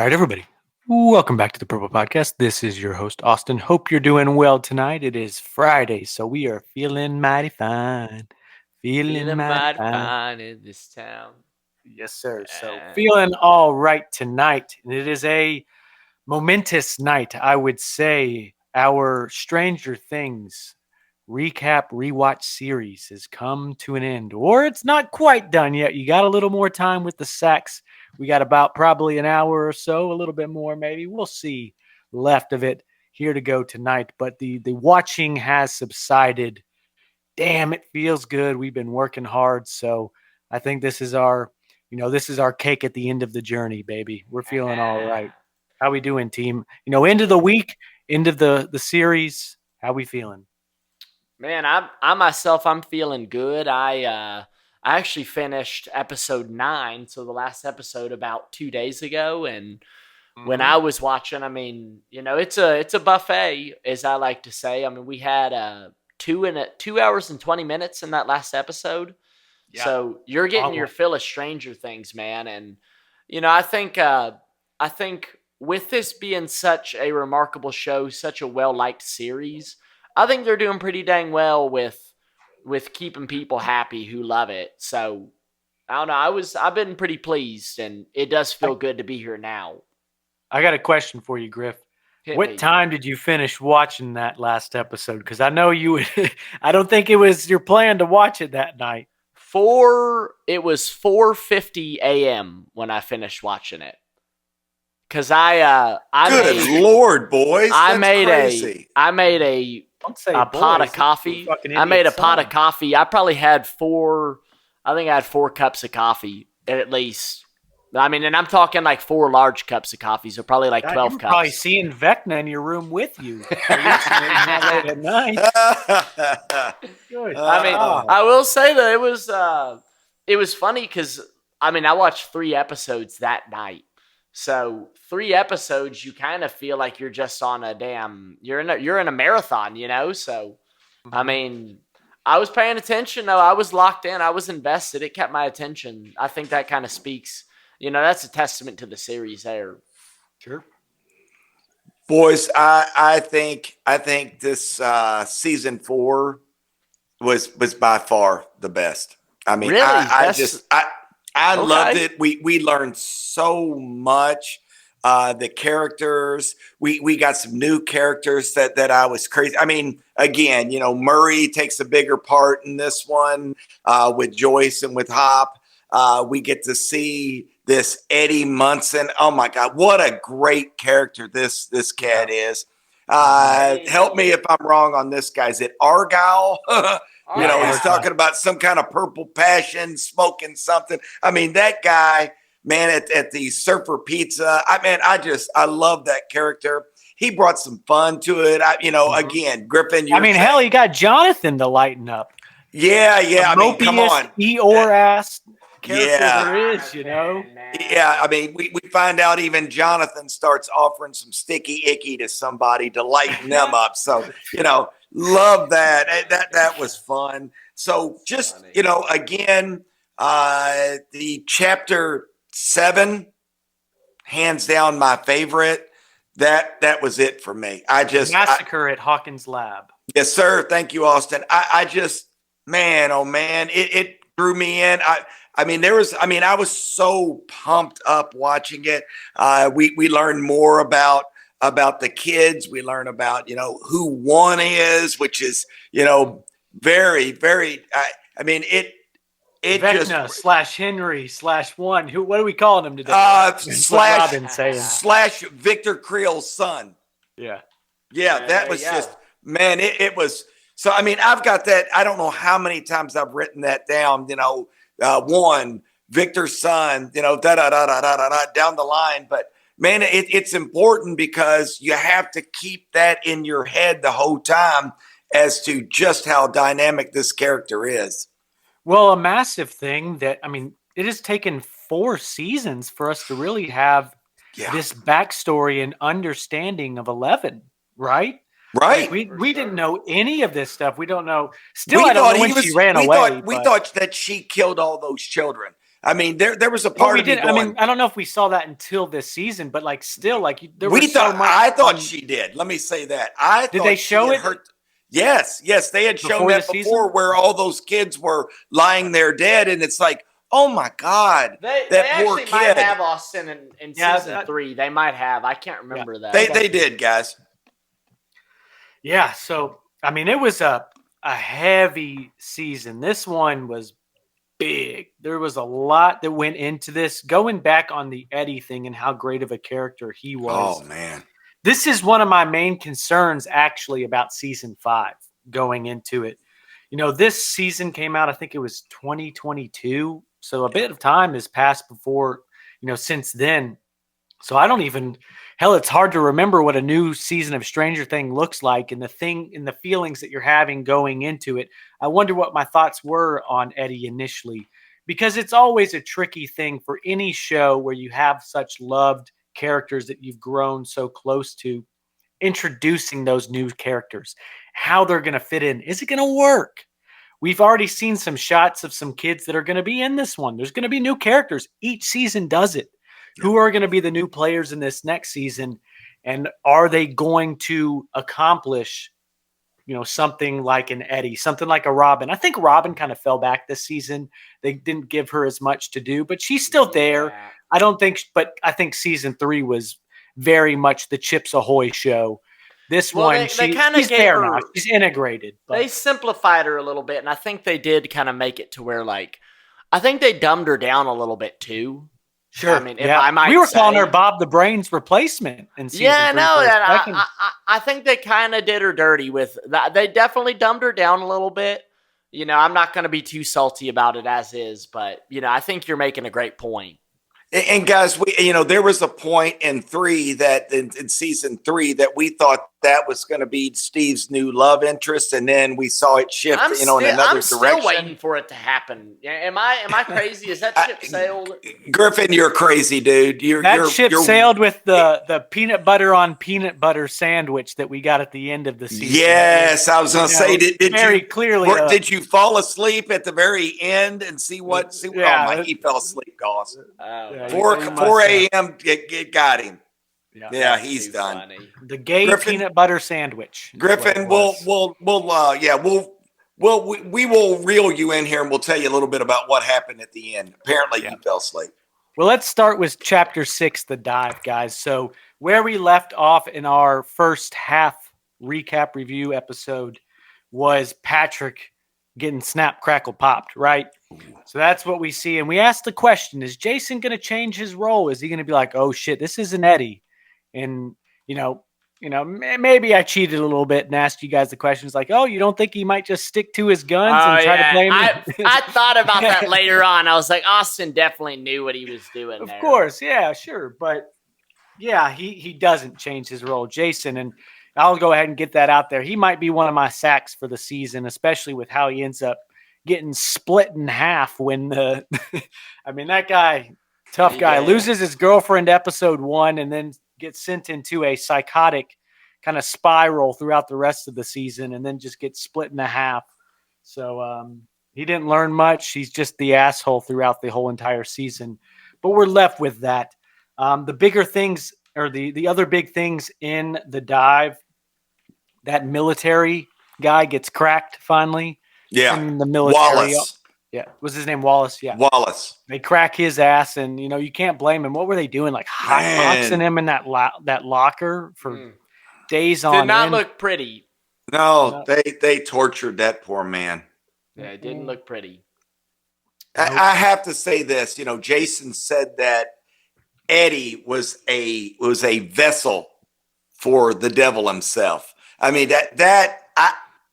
right, everybody. Welcome back to the Purple Podcast. This is your host, Austin. Hope you're doing well tonight. It is Friday, so we are feeling mighty fine. Feeling mighty fine. in this town. Yes, sir. So feeling all right tonight. And it is a momentous night, I would say. Our Stranger Things rewatch series has come to an end, or it's not quite done yet. You got a little more time with the sacks. We got about probably an hour or so, a little bit more maybe. We'll see left of it here to go tonight. But the watching has subsided. Damn, it feels good. We've been working hard. So I think this is our cake at the end of the journey, baby. We're feeling all right. How we doing, team? End of the week, end of the series. How we feeling? Man, I'm feeling good. I actually finished episode 9, so the last episode about 2 days ago, and when I was watching, it's a buffet, as I like to say. We had 2 hours and 20 minutes in that last episode. Yeah. So you're getting your fill of Stranger Things, man. And I think with this being such a remarkable show, such a well-liked series, I think they're doing pretty dang well with keeping people happy who love it. So I don't know. I've been pretty pleased, and it does feel good to be here now. I got a question for you, Griff. What time did you finish watching that last episode? Because I know you would. I don't think it was your plan to watch it that night. It was 4:50 a.m. when I finished watching it. Because good Lord, boys! I made a pot of coffee. I made a pot of coffee. I probably had 4. I think I had 4 cups of coffee at least. And I'm talking like 4 large cups of coffee, so probably like 12 cups. Probably seeing Vecna in your room with you. At night. Good. I will say that it was funny because I watched 3 episodes that night. So 3 episodes, you kind of feel like you're just on you're in a marathon, So, I was paying attention. Though I was locked in. I was invested. It kept my attention. I think that kind of speaks. That's a testament to the series there. Sure. Boys, I think this season 4 was by far the best. Really? I loved it. We learned so much. The characters, we got some new characters that I was crazy. Again, Murray takes a bigger part in this one with Joyce and with Hop. We get to see this Eddie Munson. Oh my God, what a great character this cat is. Help me if I'm wrong on this guy. Is it Argyle? He's talking about some kind of purple passion, smoking something. That guy, man, at the Surfer Pizza. I love that character. He brought some fun to it. Again, Griffin. Hell, he got Jonathan to lighten up. Yeah. Come on. Eeyore ass. Yeah, there is, Yeah, we find out even Jonathan starts offering some sticky icky to somebody to lighten them up. So, love that. That was fun. So just, again, the chapter 7, hands down my favorite. That was it for me. Massacre at Hawkins Lab. Yes, sir. Thank you, Austin. I just, man, oh man, it drew me in. I was so pumped up watching it. We learned more about the kids. We learn about, who one is, which is, very, very, Vecna / Henry / one. What are we calling him today? / Victor Creel's son. Yeah. Yeah. That was just, man, it was. So, I've got that. I don't know how many times I've written that down, one, Victor's son, down the line. But man, it's important because you have to keep that in your head the whole time as to just how dynamic this character is. Well, a massive thing that, it has taken 4 seasons for us to really have this backstory and understanding of 11, right? Right. We didn't know any of this stuff. We don't know. Still, I don't know when she ran away. We thought that she killed all those children. I mean, there was a part of me going. I mean, I don't know if we saw that until this season, but like still, like there was so much. I thought on, she did. Let me say that. Did they show it? Yes, they had shown that before, where all those kids were lying there dead, and it's like, oh my God, that poor kid. Might have Austin in season 3. They might have. I can't remember that. They did, guys. Yeah. So I mean, it was a heavy season. This one was big. There was a lot that went into this. Going back on the Eddie thing and how great of a character he was. Oh man. This is one of my main concerns actually about season 5 going into it. You know, this season came out, I think it was 2022. So a bit of time has passed before, since then. So I don't even, it's hard to remember what a new season of Stranger Things looks like and the feelings that you're having going into it. I wonder what my thoughts were on Eddie initially, because it's always a tricky thing for any show where you have such loved characters that you've grown so close to, introducing those new characters, how they're going to fit in. Is it going to work? We've already seen some shots of some kids that are going to be in this one. There's going to be new characters. Each season does it. Who are going to be the new players in this next season? And are they going to accomplish, something like an Eddie, something like a Robin? I think Robin kind of fell back this season. They didn't give her as much to do, but she's still there. I think season 3 was very much the Chips Ahoy show. This one, she's there now. She's integrated. But. They simplified her a little bit, and I think they did kind of make it to where, I think they dumbed her down a little bit too. Sure. I mean, if I might we were say, calling her Bob the Brains replacement in season 3. Yeah, no, I think they kind of did her dirty with that. They definitely dumbed her down a little bit. I'm not going to be too salty about it as is, but, I think you're making a great point. And guys, there was a point in 3 that in season 3 that we thought that was going to be Steve's new love interest, and then we saw it shift, in another direction. I'm still waiting for it to happen. Am I crazy? Is that ship sailed? Griffin, you're crazy, dude. That ship sailed with the peanut butter on peanut butter sandwich that we got at the end of the season. Yes, I was going to say, did you fall asleep at the very end and see what? He fell asleep, Goss. 4 a.m. It got him. Yeah, he's done. Funny. The gay peanut butter sandwich. Griffin, we will reel you in here and we'll tell you a little bit about what happened at the end. Apparently, you fell asleep. Well, let's start with chapter 6, The Dive, guys. So where we left off in our first half recap review episode was Patrick getting snap, crackle, popped, right? So that's what we see. And we asked the question, is Jason going to change his role? Is he going to be like, oh, shit, this isn't Eddie? And, maybe I cheated a little bit and asked you guys the questions like, oh, you don't think he might just stick to his guns and try to blame me? I thought about that later on. I was like, Austin definitely knew what he was doing Of course, yeah, sure. But, yeah, he doesn't change his role. Jason, and I'll go ahead and get that out there. He might be one of my sacks for the season, especially with how he ends up getting split in half when that guy, tough guy, loses his girlfriend episode 1 and then gets sent into a psychotic kind of spiral throughout the rest of the season and then just gets split in half. So he didn't learn much. He's just the asshole throughout the whole entire season. But we're left with that. The bigger things, or the other big things in The Dive, that military guy gets cracked finally. Yeah. In the military. Wallace. Yeah. Was his name Wallace? Yeah. Wallace. They crack his ass, and, you can't blame him. What were they doing? Like hotboxing him in that locker for days on end. Did not look pretty. No, they tortured that poor man. Yeah, it didn't look pretty. I have to say this. Jason said that Eddie was a vessel for the devil himself. I mean,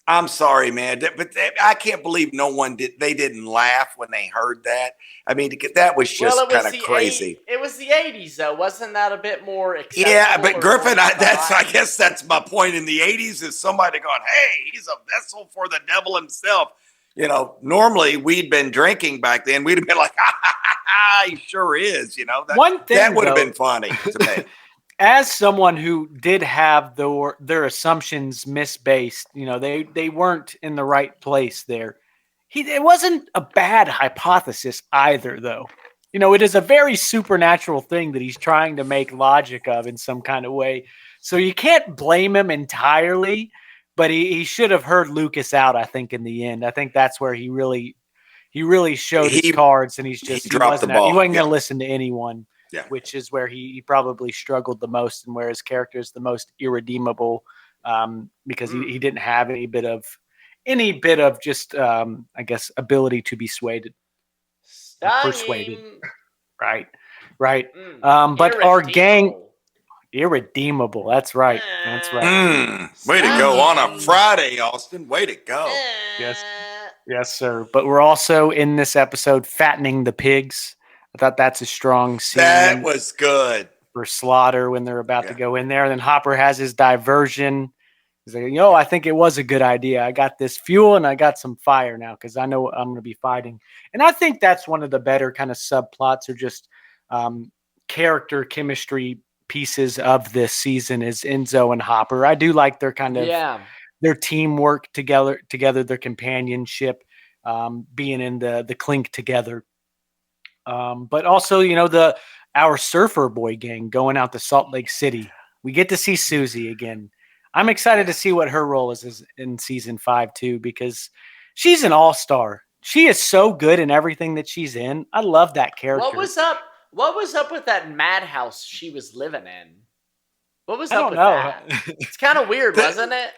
I'm sorry, man, but I can't believe they didn't laugh when they heard that. I mean, that was just kind of crazy. It was the 80s, though. Wasn't that a bit more acceptable? Yeah, but Griffin, I guess that's my point. In the 80s, is somebody going, hey, he's a vessel for the devil himself. Normally we'd been drinking back then. We'd have been like, he sure is. That would have been funny to me. As someone who did have their assumptions misbased, they weren't in the right place there. It wasn't a bad hypothesis either, though. it is a very supernatural thing that he's trying to make logic of in some kind of way. So you can't blame him entirely, but he should have heard Lucas out, I think, in the end. I think that's where he really showed his cards, and he dropped the ball. He wasn't going to listen to anyone, which is where he probably struggled the most and where his character is the most irredeemable, because he didn't have any bit of just, I guess, ability to be persuaded. Right. But our gang, irredeemable. That's right. Way to go on a Friday, Austin. Way to go. Yes, sir. But we're also in this episode fattening the pigs. I thought that's a strong scene. That was good. For slaughter when they're about to go in there. And then Hopper has his diversion. He's like, I think it was a good idea. I got this fuel and I got some fire now because I know I'm going to be fighting. And I think that's one of the better kind of subplots or just character chemistry pieces of this season is Enzo and Hopper. I do like their kind of their teamwork together, their companionship, being in the clink together. But also, our surfer boy gang going out to Salt Lake City. We get to see Susie again. I'm excited to see what her role is in season 5 too, because she's an all-star. She is so good in everything that she's in. I love that character. What was up with that madhouse she was living in? What was up with that? It's kind of weird, wasn't it?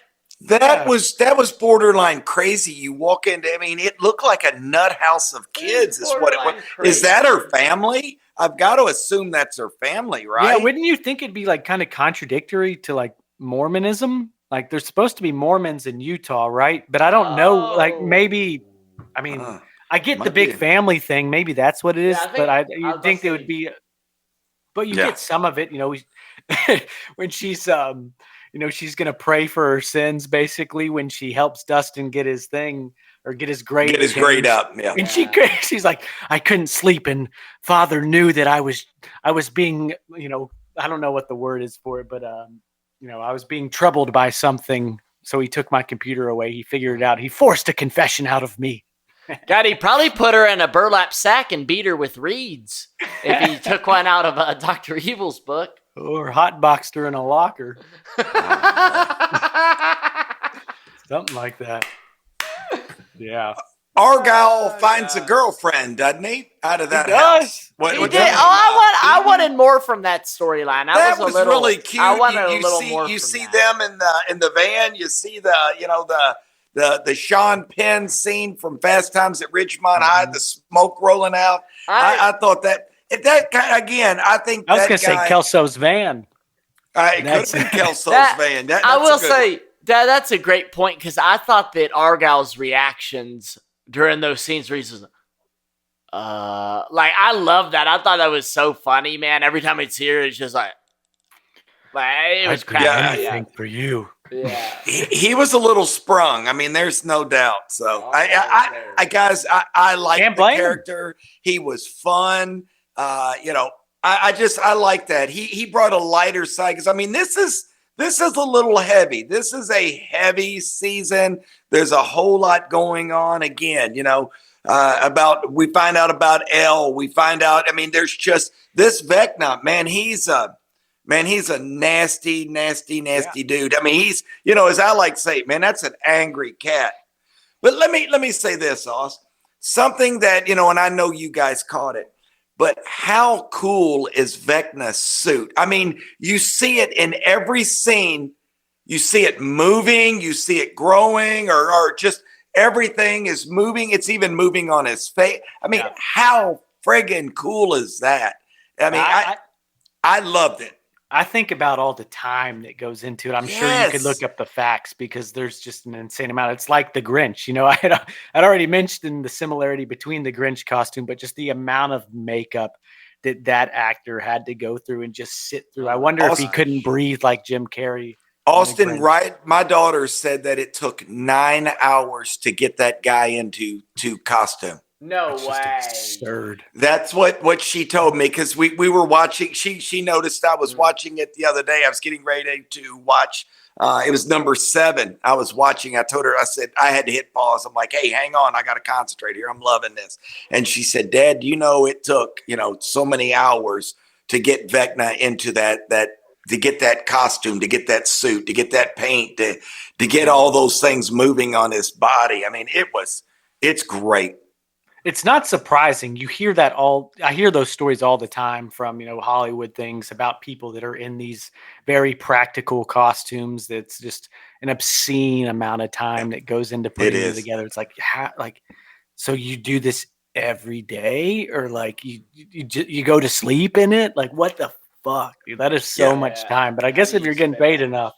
That was borderline crazy. You walk into, it looked like a nut house of kids is what it was. Crazy. Is that her family? I've got to assume that's her family, right? Yeah, wouldn't you think it'd be like kind of contradictory to like Mormonism? Like there's supposed to be Mormons in Utah, right? But I don't know, like maybe, I get the big family thing. Maybe that's what it is, but you'd think there would be, but you get some of it, when she's, she's going to pray for her sins, basically, when she helps Dustin get his thing or get his grade. Get his grade up, yeah. And she's like, I couldn't sleep, and Father knew that I was being, I don't know what the word is for it, but, I was being troubled by something, so he took my computer away. He figured it out. He forced a confession out of me. God, he probably put her in a burlap sack and beat her with reeds if he took one out of Dr. Evil's book. Or hotboxed her in a locker. Something like that. Yeah. Argyle finds a girlfriend, doesn't he? Out of that house. He did. I wanted more from that storyline. That was really cute. I wanted a little more. You see them in the van. You see the Sean Penn scene from Fast Times at Ridgemont High. The smoke rolling out. I thought that again. I think I was going to say Kelso's van. It could have been Kelso's van. I will say that's a great point because I thought that Argyle's reactions during those scenes where he's just, I love that. I thought that was so funny, man. Every time it's here, it's just like it was cracking. Anything for you. Yeah, he was a little sprung. there's no doubt. So I like the character. He was fun. I like that. He brought a lighter side because this is a little heavy. This is a heavy season. There's a whole lot going on. Again, we find out about Elle. We find out. There's just this Vecna man. He's a nasty dude. He's as I like to say, man, that's an angry cat. But let me say this, Austin. Something that and I know you guys caught it. But how cool is Vecna's suit? You see it in every scene. You see it moving. You see it growing or just everything is moving. It's even moving on his face. How friggin' cool is that? I loved it. I think about all the time that goes into it. I'm sure you could look up the facts because there's just an insane amount. It's like the Grinch. I'd already mentioned the similarity between the Grinch costume, but just the amount of makeup that actor had to go through and just sit through. I wonder if he couldn't breathe like Jim Carrey. Austin, right? My daughter said that it took 9 hours to get that guy into costume. No It's way. just absurd. That's what she told me, because we were watching. She noticed I was watching it the other day. I was getting ready to watch. It was number 7. I was watching. I told her, I said, I had to hit pause. I'm like, hey, hang on. I got to concentrate here. I'm loving this. And she said, Dad, it took, so many hours to get Vecna into that to get that costume, to get that suit, to get that paint, to get all those things moving on his body. I mean, it's great. It's not surprising. You hear that I hear those stories all the time from, Hollywood things about people that are in these very practical costumes. That's just an obscene amount of time that goes into putting them together. It's like, so you do this every day, or like you go to sleep in it? Like, what the fuck, dude? That is so much time. But I guess if you're getting paid enough,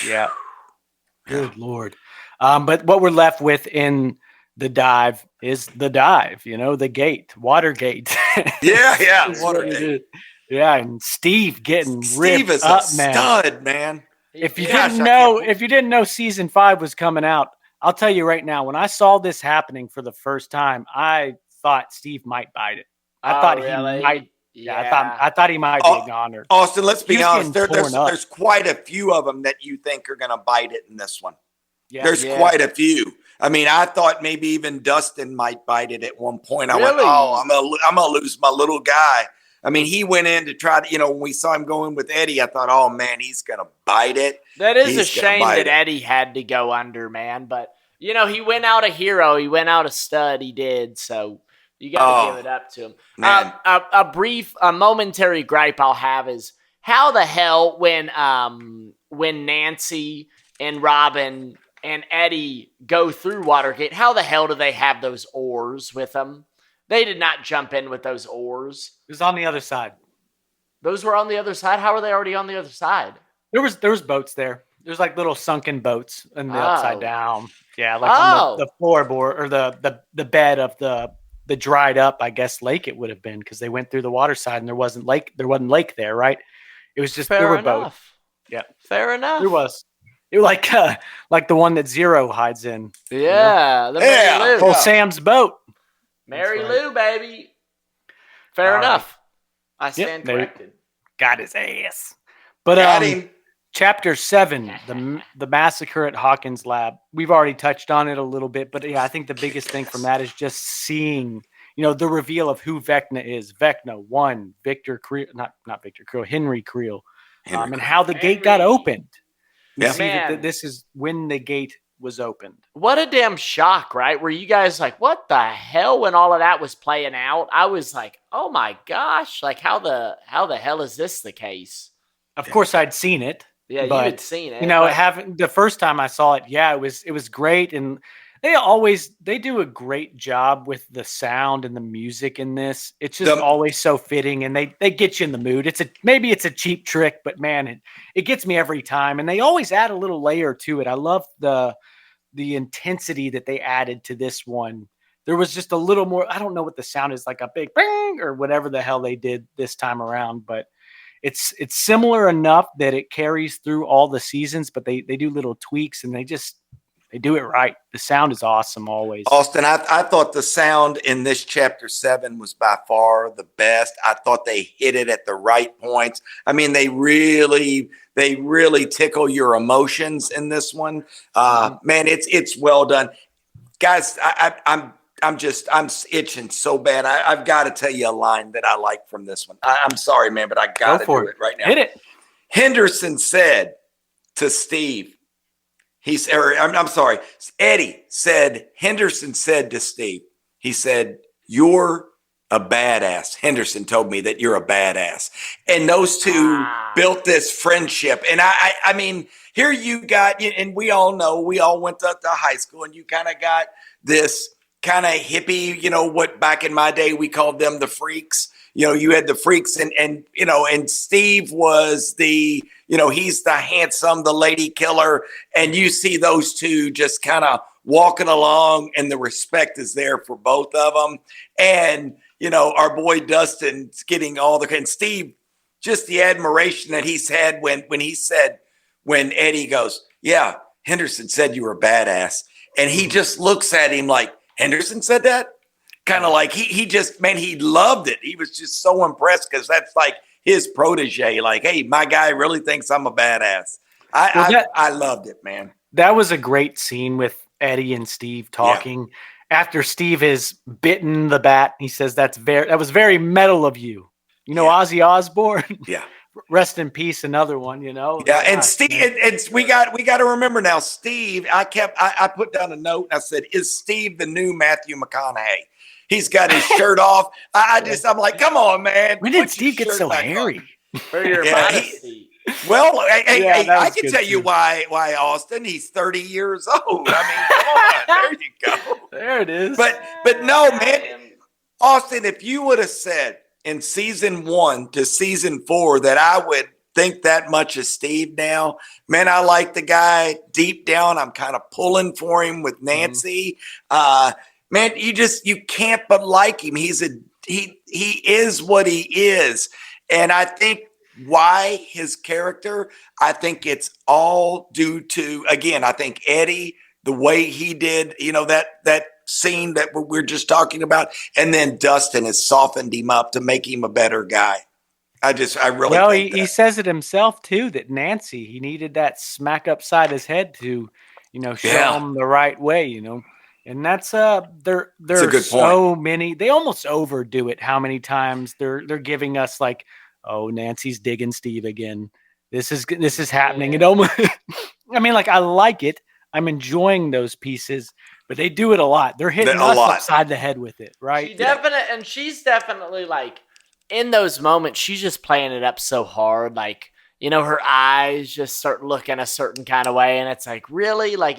yeah. Good Lord. But what we're left with in the dive is the dive, the gate, Watergate. Yeah, Watergate. Yeah, and Steve getting Steve ripped is up, a stud, man. If you didn't know season 5 was coming out, I'll tell you right now, when I saw this happening for the first time, I thought Steve might bite it. I thought he might. Yeah, I thought he might be a goner. Austin, let's be honest. There's quite a few of them that you think are going to bite it in this one. Yeah, there's quite a few. I mean, I thought maybe even Dustin might bite it at one point. I went, I'm gonna lose my little guy. I mean, he went in to try to, when we saw him going with Eddie, I thought, oh man, he's gonna bite it. That is a shame that Eddie had to go under, man. But he went out a hero. He went out a stud. He did. So you got to give it up to him. A momentary gripe I'll have is how the hell when Nancy and Robin and Eddie go through Watergate, how the hell do they have those oars with them? They did not jump in with those oars. It was on the other side. Those were on the other side? How are they already on the other side? There was boats there. There's like little sunken boats in the upside down. Yeah, like on the floorboard or the bed of the dried up, I guess, lake it would have been, because they went through the water side and there wasn't lake there, right? It was just there were boats. Yeah. Fair enough. There was. It was like the one that Zero hides in. Yeah. The Mary Lou. Sam's boat. Mary Lou, baby. Fair enough. I stand corrected. Got his ass. But Chapter 7, the massacre at Hawkins' lab. We've already touched on it a little bit, but yeah, I think the biggest thing from that is just seeing, the reveal of who Vecna is. Vecna, Victor Creel, not Victor Creel, Henry Creel, and how the gate got opened. You see that this is when the gate was opened. What a damn shock, right? Were you guys like, what the hell, when all of that was playing out? I was like, oh my gosh, like how the hell is this the case? Of course I'd seen it. Yeah, you had seen it. Having the first time I saw it, it was great, and they do a great job with the sound and the music in this. It's just always so fitting, and they get you in the mood. Maybe it's a cheap trick, but man, it gets me every time. And they always add a little layer to it. I love the intensity that they added to this one. There was just a little more. I don't know what the sound is, like a big bang or whatever the hell they did this time around, but it's similar enough that it carries through all the seasons. But they do little tweaks, and they do it right. The sound is awesome always. Austin, I thought the sound in this chapter 7 was by far the best. I thought they hit it at the right points. I mean, they really tickle your emotions in this one. Man, it's well done. Guys, I'm itching so bad. I've got to tell you a line that I like from this one. I'm sorry, man, but I got to do it right now. Hit it. Henderson said to Steve, Henderson said to Steve, he said, "You're a badass." Henderson told me that you're a badass. And those two built this friendship. And I mean, here you got, and we all know, we all went to high school, and you kind of got this kind of hippie, what back in my day we called them the freaks. You had the freaks, and Steve was he's the handsome, the lady killer, and you see those two just kind of walking along, and the respect is there for both of them. And our boy Dustin's getting and Steve, just the admiration that he's had when Eddie goes, "Yeah, Henderson said you were a badass," and he just looks at him like, "Henderson said that?" kind of like he just, man, he loved it. He was just so impressed because that's like his protege. Like, hey, my guy really thinks I'm a badass. I loved it, man. That was a great scene with Eddie and Steve talking. Yeah. After Steve has bitten the bat, he says, that was very metal of you. You know, Ozzy Osbourne? Yeah. Rest in peace, another one, you know. Yeah, and Steve, and we got to remember now, Steve. I put down a note and I said, "Is Steve the new Matthew McConaughey?" He's got his shirt off. I'm like, come on, man. When did Steve get so hairy? Well, I can tell you why, Austin. He's 30 years old. I mean, come on, there you go. There it is. But no, man, Austin, if you would have said in season 1 to season 4 that I would think that much of Steve now, man, I like the guy deep down. I'm kind of pulling for him with Nancy. Man, you can't but like him. He is what he is. And I think why his character, I think it's all due to, again, I think Eddie, the way he did, you know, that scene that we're just talking about, and then Dustin has softened him up to make him a better guy. I really think he says it himself too, that Nancy, he needed that smack upside his head to, you know, show him the right way, you know. And that's there are so many, they almost overdo it how many times they're giving us like, oh, Nancy's digging Steve again. This is happening. It almost I mean, like, I like it. I'm enjoying those pieces, but they do it a lot. They're hitting us upside the head with it, right? She's definitely like in those moments, she's just playing it up so hard. Like, you know, her eyes just start looking a certain kind of way, and it's like, really? Like,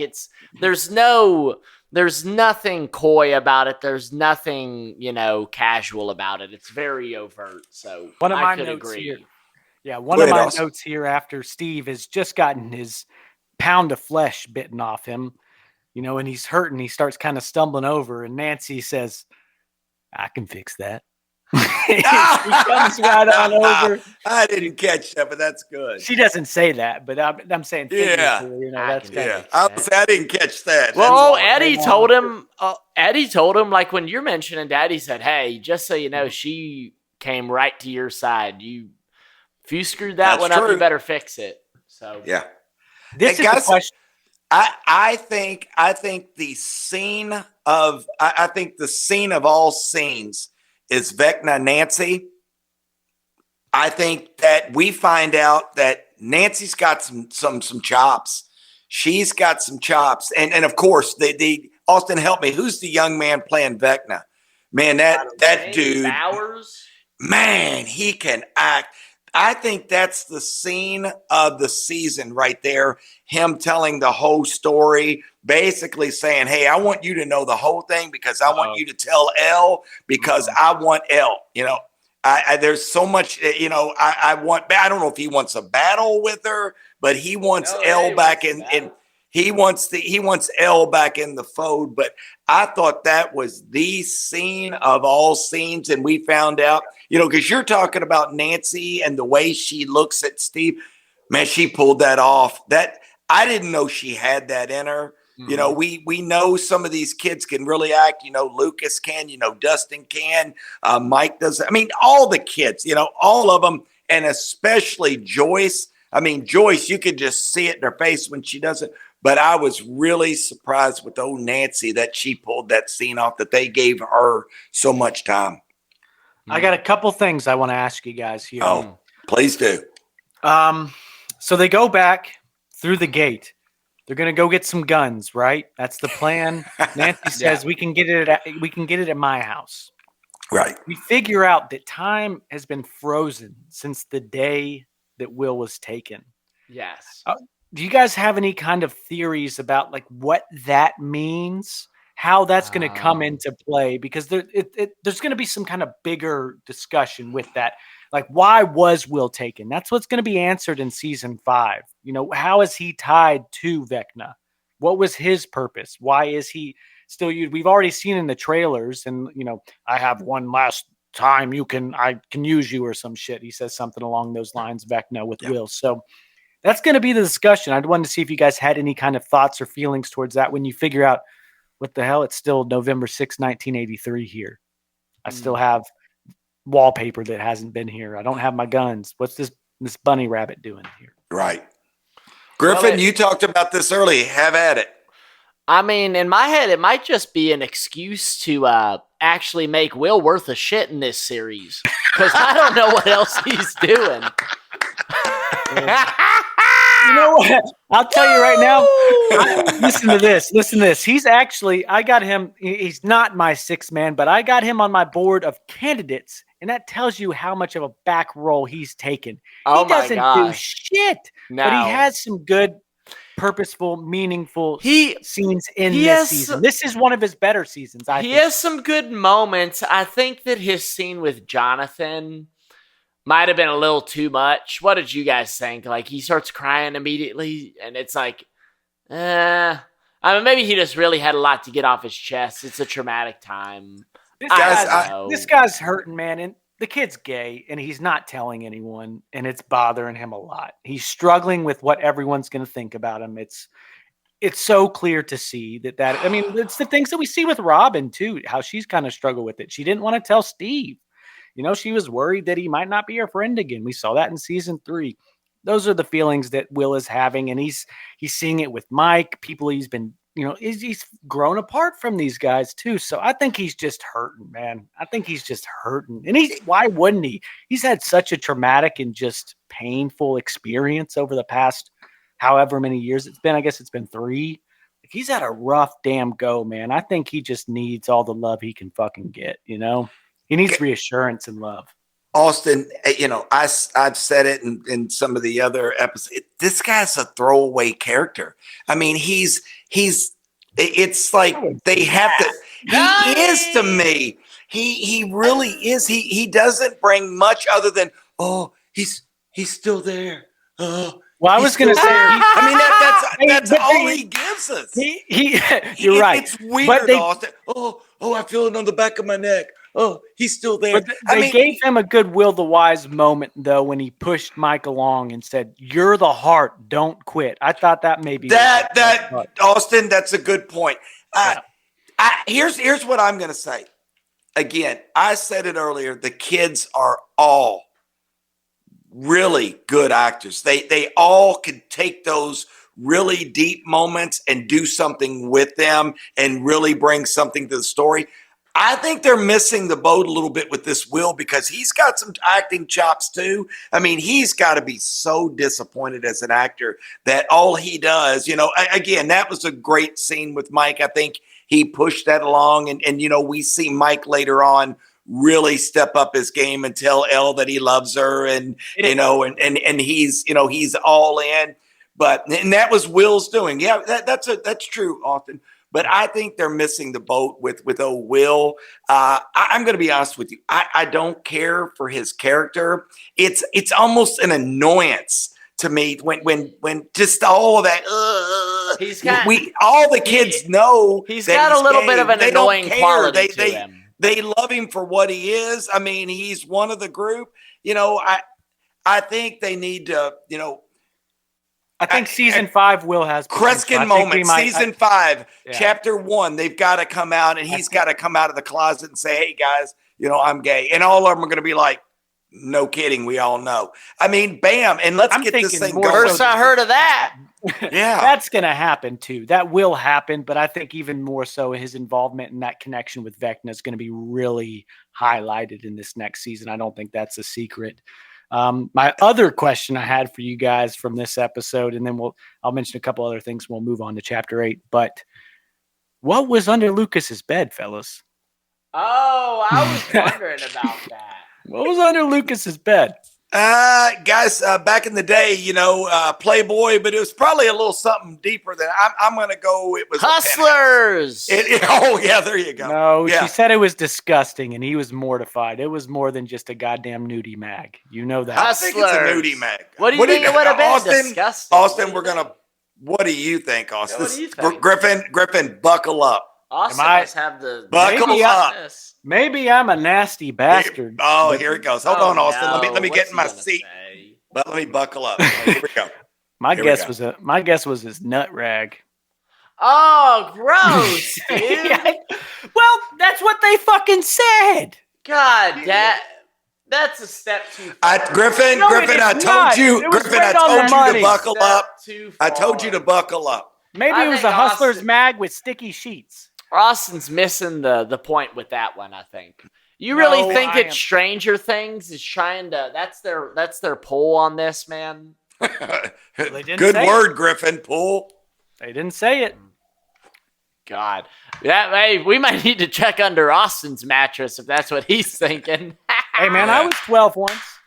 there's nothing coy about it. There's nothing, you know, casual about it. It's very overt. So one of my notes here. Yeah, one of my notes here after Steve has just gotten his pound of flesh bitten off him, you know, and he's hurting. He starts kind of stumbling over, and Nancy says, "I can fix that." She comes right on over. I didn't catch that, but that's good. She doesn't say that, but I'm saying, you know, that's I didn't catch that. Well, Eddie told him, like, when you're mentioning Daddy said, "Hey, just so you know, she came right to your side. If you screwed that one up, you better fix it." So yeah, this is the question. I think the scene of all scenes is Vecna Nancy. I think that we find out that Nancy's got some chops. She's got some chops, and of course, the Austin, help me. Who's the young man playing Vecna? Man, that dude, Bowers. Man, he can act. I think that's the scene of the season right there. Him telling the whole story, basically saying, "Hey, I want you to know the whole thing because I want you to tell Elle because I want Elle." You know, there's so much. You know, I don't know if he wants a battle with her, but he wants Elle back in. He wants Elle back in the fold. But I thought that was the scene of all scenes, and we found out. You know, because you're talking about Nancy and the way she looks at Steve. Man, she pulled that off. That I didn't know she had that in her. Mm-hmm. You know, we know some of these kids can really act. You know, Lucas can. You know, Dustin can. Mike does. I mean, all the kids. You know, all of them, and especially Joyce. I mean, Joyce, you could just see it in her face when she does it. But I was really surprised with old Nancy that she pulled that scene off. That they gave her so much time. I got a couple things I want to ask you guys here. Oh, please do. So they go back through the gate. They're going to go get some guns, right? That's the plan. Nancy says we can get it at my house. Right. We figure out that time has been frozen since the day that Will was taken. Yes. Do you guys have any kind of theories about like what that means? How that's going to come into play, because there's going to be some kind of bigger discussion with that. Like, why was Will taken? That's what's going to be answered in season 5. You know, how is he tied to Vecna? What was his purpose? Why is he still used? We've already seen in the trailers, and you know, I have one last time I can use you or some shit. He says something along those lines, Vecna with Will. So that's going to be the discussion. I wanted to see if you guys had any kind of thoughts or feelings towards that when you figure out what the hell? It's still November 6, 1983 here. I still have wallpaper that hasn't been here. I don't have my guns. What's this bunny rabbit doing here? Right. Griffin, you talked about this early. Have at it. I mean, in my head, it might just be an excuse to actually make Will worth a shit in this series. Because I don't know what else he's doing. You know what? I'll tell you right now. Listen to this. He's actually, I got him. He's not my sixth man, but I got him on my board of candidates. And that tells you how much of a back role he's taken. Oh he doesn't do shit, no. but he has some good, purposeful, meaningful scenes in this season. This is one of his better seasons, I think. He has some good moments. I think that his scene with Jonathan might have been a little too much. What did you guys think? Like, he starts crying immediately, and it's like, I mean, maybe he just really had a lot to get off his chest. It's a traumatic time. This guy's hurting, man, and the kid's gay, and he's not telling anyone, and it's bothering him a lot. He's struggling with what everyone's going to think about him. It's so clear to see that. I mean, it's the things that we see with Robin too, how she's kind of struggled with it. She didn't want to tell Steve. You know, she was worried that he might not be her friend again. We saw that in season 3. Those are the feelings that Will is having, and he's seeing it with Mike. People he's been, he's grown apart from these guys too. So I think he's just hurting, man. I think he's just hurting. And why wouldn't he? He's had such a traumatic and just painful experience over the past however many years it's been. I guess it's been 3. He's had a rough damn go, man. I think he just needs all the love he can fucking get, He needs reassurance and love. Austin, I've said it in some of the other episodes. This guy's a throwaway character. I mean, it's like they have to, he is to me. He really is. He doesn't bring much other than, he's still there. Well, I was going to say, that's all he gives us. You're right. It's weird, Austin. I feel it on the back of my neck. Oh, he's still there. But they gave him a good Will the Wise moment, though, when he pushed Mike along and said, "You're the heart. Don't quit." I thought that maybe Austin. That's a good point. Here's what I'm going to say. Again, I said it earlier. The kids are all really good actors. They all could take those really deep moments and do something with them and really bring something to the story. I think they're missing the boat a little bit with this Will because he's got some acting chops too. I mean, he's got to be so disappointed as an actor that all he does, again, that was a great scene with Mike. I think he pushed that along and we see Mike later on really step up his game and tell Elle that he loves her and he's all in. And that was Will's doing. Yeah, that's true, Austin. But I think they're missing the boat with old Will. I'm going to be honest with you. I don't care for his character. It's almost an annoyance to me when just all of that. All the kids know he's got a little bit of an annoying quality to him. They love him for what he is. I mean, he's one of the group. I think they need to. I think season 5 Will has Kreskin moment. Season 5, chapter 1. They've got to come out, and he's got to come out of the closet and say, "Hey guys, I'm gay," and all of them are going to be like, "No kidding, we all know." I mean, bam, and let's get this thing going. First I heard of that. Yeah, that's going to happen too. That will happen, but I think even more so, his involvement in that connection with Vecna is going to be really highlighted in this next season. I don't think that's a secret. My other question I had for you guys from this episode, and then I'll mention a couple other things. We'll move on to chapter 8. But what was under Lucas's bed, fellas? Oh, I was wondering about that. What was under Lucas's bed? Guys, back in the day, Playboy, but it was probably a little something deeper than I'm going to go. It was Hustlers. There you go. No, she said it was disgusting, and he was mortified. It was more than just a goddamn nudie mag. You know that. Hustlers. I think it's a nudie mag. What do you think it would have been? Disgusting. Austin, what do you think, Austin? What do you think? Griffin, buckle up. Austin must have the buckle up. Maybe I'm a nasty bastard. Here it goes. Hold on, Austin. No. Let me get in my seat. But let me buckle up. Here we go. My guess was his nut rag. Oh, gross, dude. Well, that's what they fucking said. God, that's a step too far. Griffin, No, Griffin, I told not. you, It was Griffin, right I on the told you money. to buckle up. Too I told you to far. buckle up. Maybe I it was think a hustler's Austin- mag with sticky sheets. Austin's missing the point with that one, I think. You really No, think I that am- Stranger Things is trying to that's their pull on this, man? They didn't Good say word, Griffin. Pull. They didn't say it. God. Hey, we might need to check under Austin's mattress if that's what he's thinking. Hey, man, I was 12 once.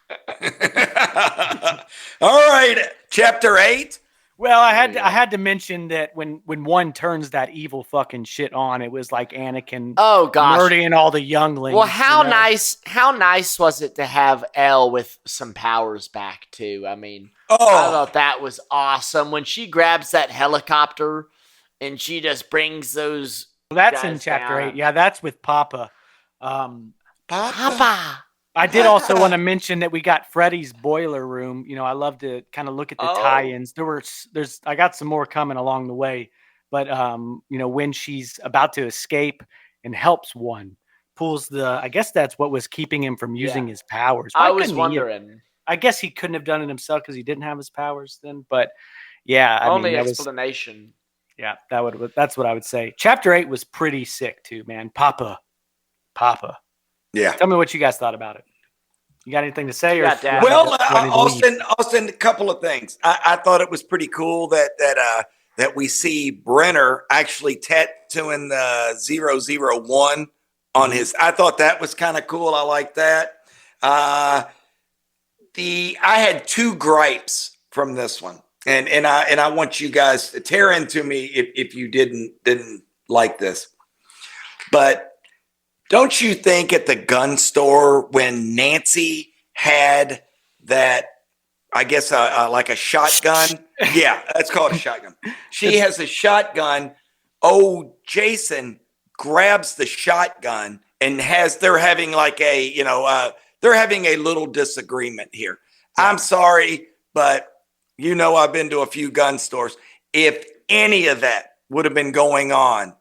All right, chapter 8. Well, I had to mention that when one turns that evil fucking shit on, it was like Anakin Oh gosh. murdering all the younglings. Well, how nice was it to have Elle with some powers back too? I mean, I thought that was awesome when she grabs that helicopter and she just brings those. Well, that's guys in chapter down. 8. Yeah, that's with Papa. Papa. I did also want to mention that we got Freddy's boiler room. You know, I love to kind of look at the tie-ins. I got some more coming along the way, but you know, when she's about to escape and helps one, pulls I guess that's what was keeping him from using his powers. I was wondering. I guess he couldn't have done it himself because he didn't have his powers then. But yeah, Only that explanation. That's what I would say. Chapter 8 was pretty sick too, man. Papa. Yeah. Tell me what you guys thought about it. You got anything to say? Well, Austin, a couple of things. I thought it was pretty cool that we see Brenner actually tattooing the 001 on his. I thought that was kind of cool. I like that. I had 2 gripes from this one, and I want you guys to tear into me if you didn't like this, but. Don't you think at the gun store when Nancy had that, I guess, like a shotgun? Yeah, that's called a shotgun. She has a shotgun. Oh, Jason grabs the shotgun and they're having like they're having a little disagreement here. I'm sorry, but I've been to a few gun stores. If any of that would have been going on,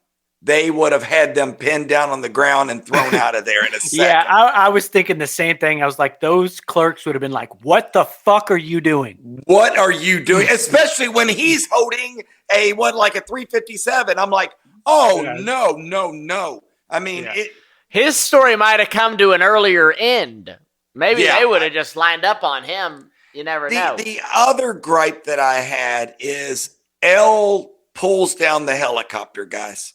they would have had them pinned down on the ground and thrown out of there in a second. Yeah, I was thinking the same thing. I was like, those clerks would have been like, what the fuck are you doing? What are you doing? Especially when he's holding a 357. I'm like, no. I mean, his story might have come to an earlier end. Maybe they would have just lined up on him. You never know. The other gripe that I had is Elle pulls down the helicopter, guys.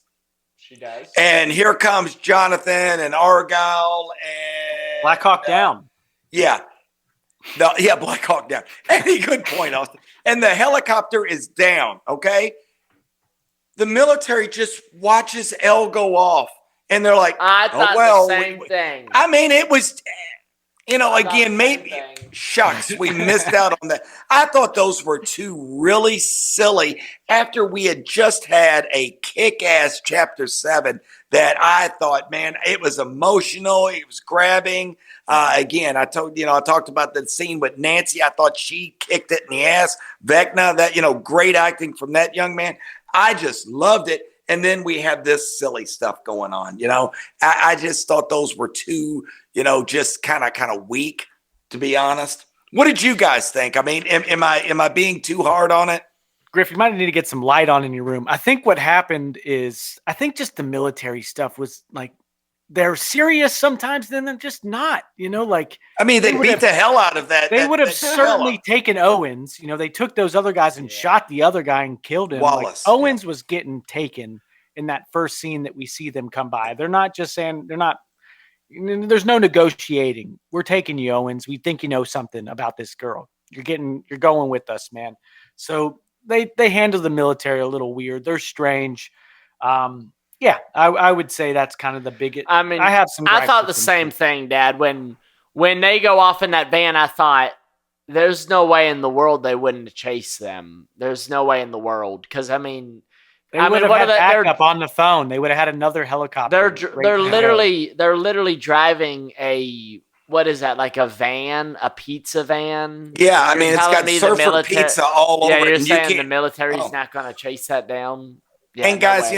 She does. And here comes Jonathan and Argyle and Black Hawk Down. Yeah. Black Hawk Down. Any good point, Austin. And the helicopter is down, okay? The military just watches Elle go off. And they're like, I thought the same thing. I mean, it was, again, maybe, shucks, we missed out on that. I thought those were 2 really silly after we had just had a kick-ass chapter 7 that I thought, man, it was emotional. It was grabbing. Again, I talked about the scene with Nancy. I thought she kicked it in the ass. Vecna, that, great acting from that young man. I just loved it. And then we have this silly stuff going on. I just thought those were 2, just kind of weak, to be honest. What did you guys think? I mean, am I being too hard on it? Griff, you might need to get some light on in your room. I think what happened is, just the military stuff was like, they're serious sometimes, then they're just not, I mean, they beat the hell out of that. They would have certainly taken Owens. They took those other guys and shot the other guy and killed him. Wallace. Owens was getting taken in that first scene that we see them come by. They're not just saying, there's no negotiating. We're taking you, Owens. We think you know something about this girl. You're going with us, man. So they handle the military a little weird. They're strange. I would say that's kind of the biggest. I mean, I thought the same thing, Dad. When they go off in that van, I thought there's no way in the world they wouldn't chase them. There's no way in the world. Because, I mean, they would have had backup on the phone. They would have had another helicopter. They're literally driving what is that, like a van, a pizza van? Yeah, I mean, it's got surfer pizza all over it. Yeah, you're saying the military's not going to chase that down? Yeah, And guys,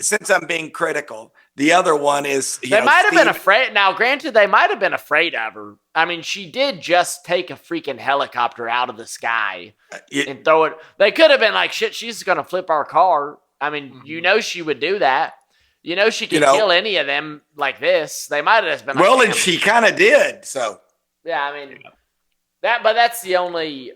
since I'm being critical, the other one is they might have been afraid. Now, granted, they might have been afraid of her. I mean, she did just take a freaking helicopter out of the sky and throw it. They could have been like, shit, she's going to flip our car. I mean, she would do that. She could kill any of them like this. They might have just been like, well, and she kind of did. So yeah, I mean but that's the only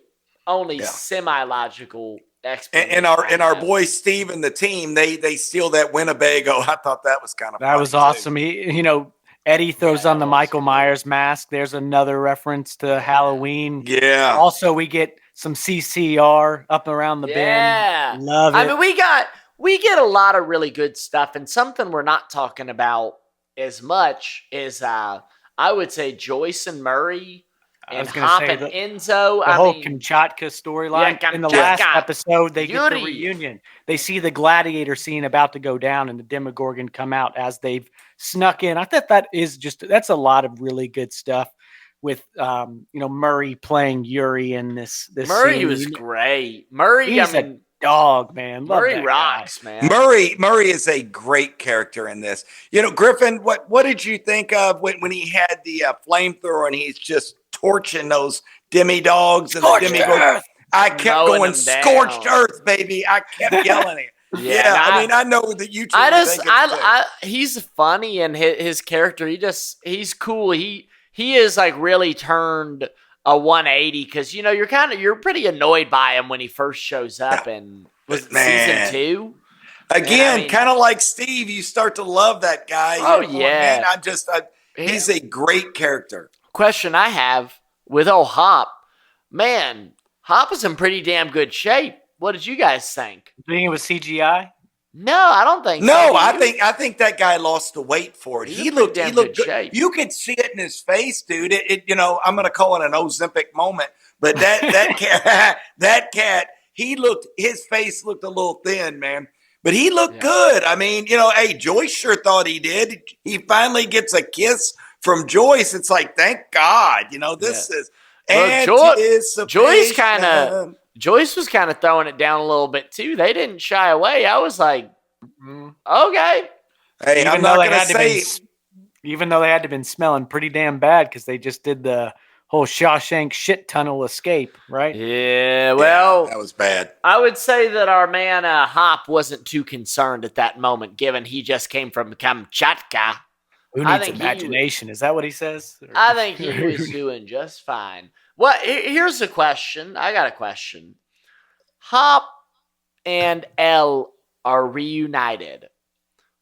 semi-logical explanation. And our boy Steve and the team, they steal that Winnebago. I thought that was kind of that was awesome. Eddie throws on the Michael Myers mask. There's another reference to Halloween. Yeah. Also, we get some CCR up around the bend. Love it. I mean, we get a lot of really good stuff, and something we're not talking about as much is I would say Joyce and Murray and Hop and Enzo. The whole Kamchatka storyline. Yeah, in the last episode, they get the reunion. They see the gladiator scene about to go down and the Demogorgon come out as they've snuck in. I thought that's a lot of really good stuff with Murray playing Yuri in this Murray scene. was great. Murray, he's a dog, man. Love Murray rocks, guy. man. Murray is a great character in this. Griffin, what did you think of when he had the flamethrower and he's just torching those demi-dogs and the demigorgon? I kept going, scorched earth, baby. I kept yelling it. Yeah, I know that you he's funny, and his character, he's cool. He is like really turned a 180 because you're pretty annoyed by him when he first shows up in season 2. Again, kind of like Steve, you start to love that guy. Yeah. Man, he's a great character. Question I have with Hop, man, Hop is in pretty damn good shape. What did you guys think? You think it was CGI? No, I don't think so. No, I think that guy lost the weight for it. He looked good. Shape. You could see it in his face, dude. I'm going to call it an Ozempic moment, but that cat, his face looked a little thin, man. But he looked good. I mean, hey, Joyce sure thought he did. He finally gets a kiss from Joyce. It's like, thank God, this is. And Joyce was kind of throwing it down a little bit too. They didn't shy away. I was like, okay. Hey, I'm not going to say. Even though they had to been smelling pretty damn bad because they just did the whole Shawshank shit tunnel escape, right? Yeah, well, that was bad. I would say that our man Hop wasn't too concerned at that moment, given he just came from Kamchatka. Who needs imagination? Is that what he says? I think he was doing just fine. Well, here's a question. I got a question. Hop and Elle are reunited.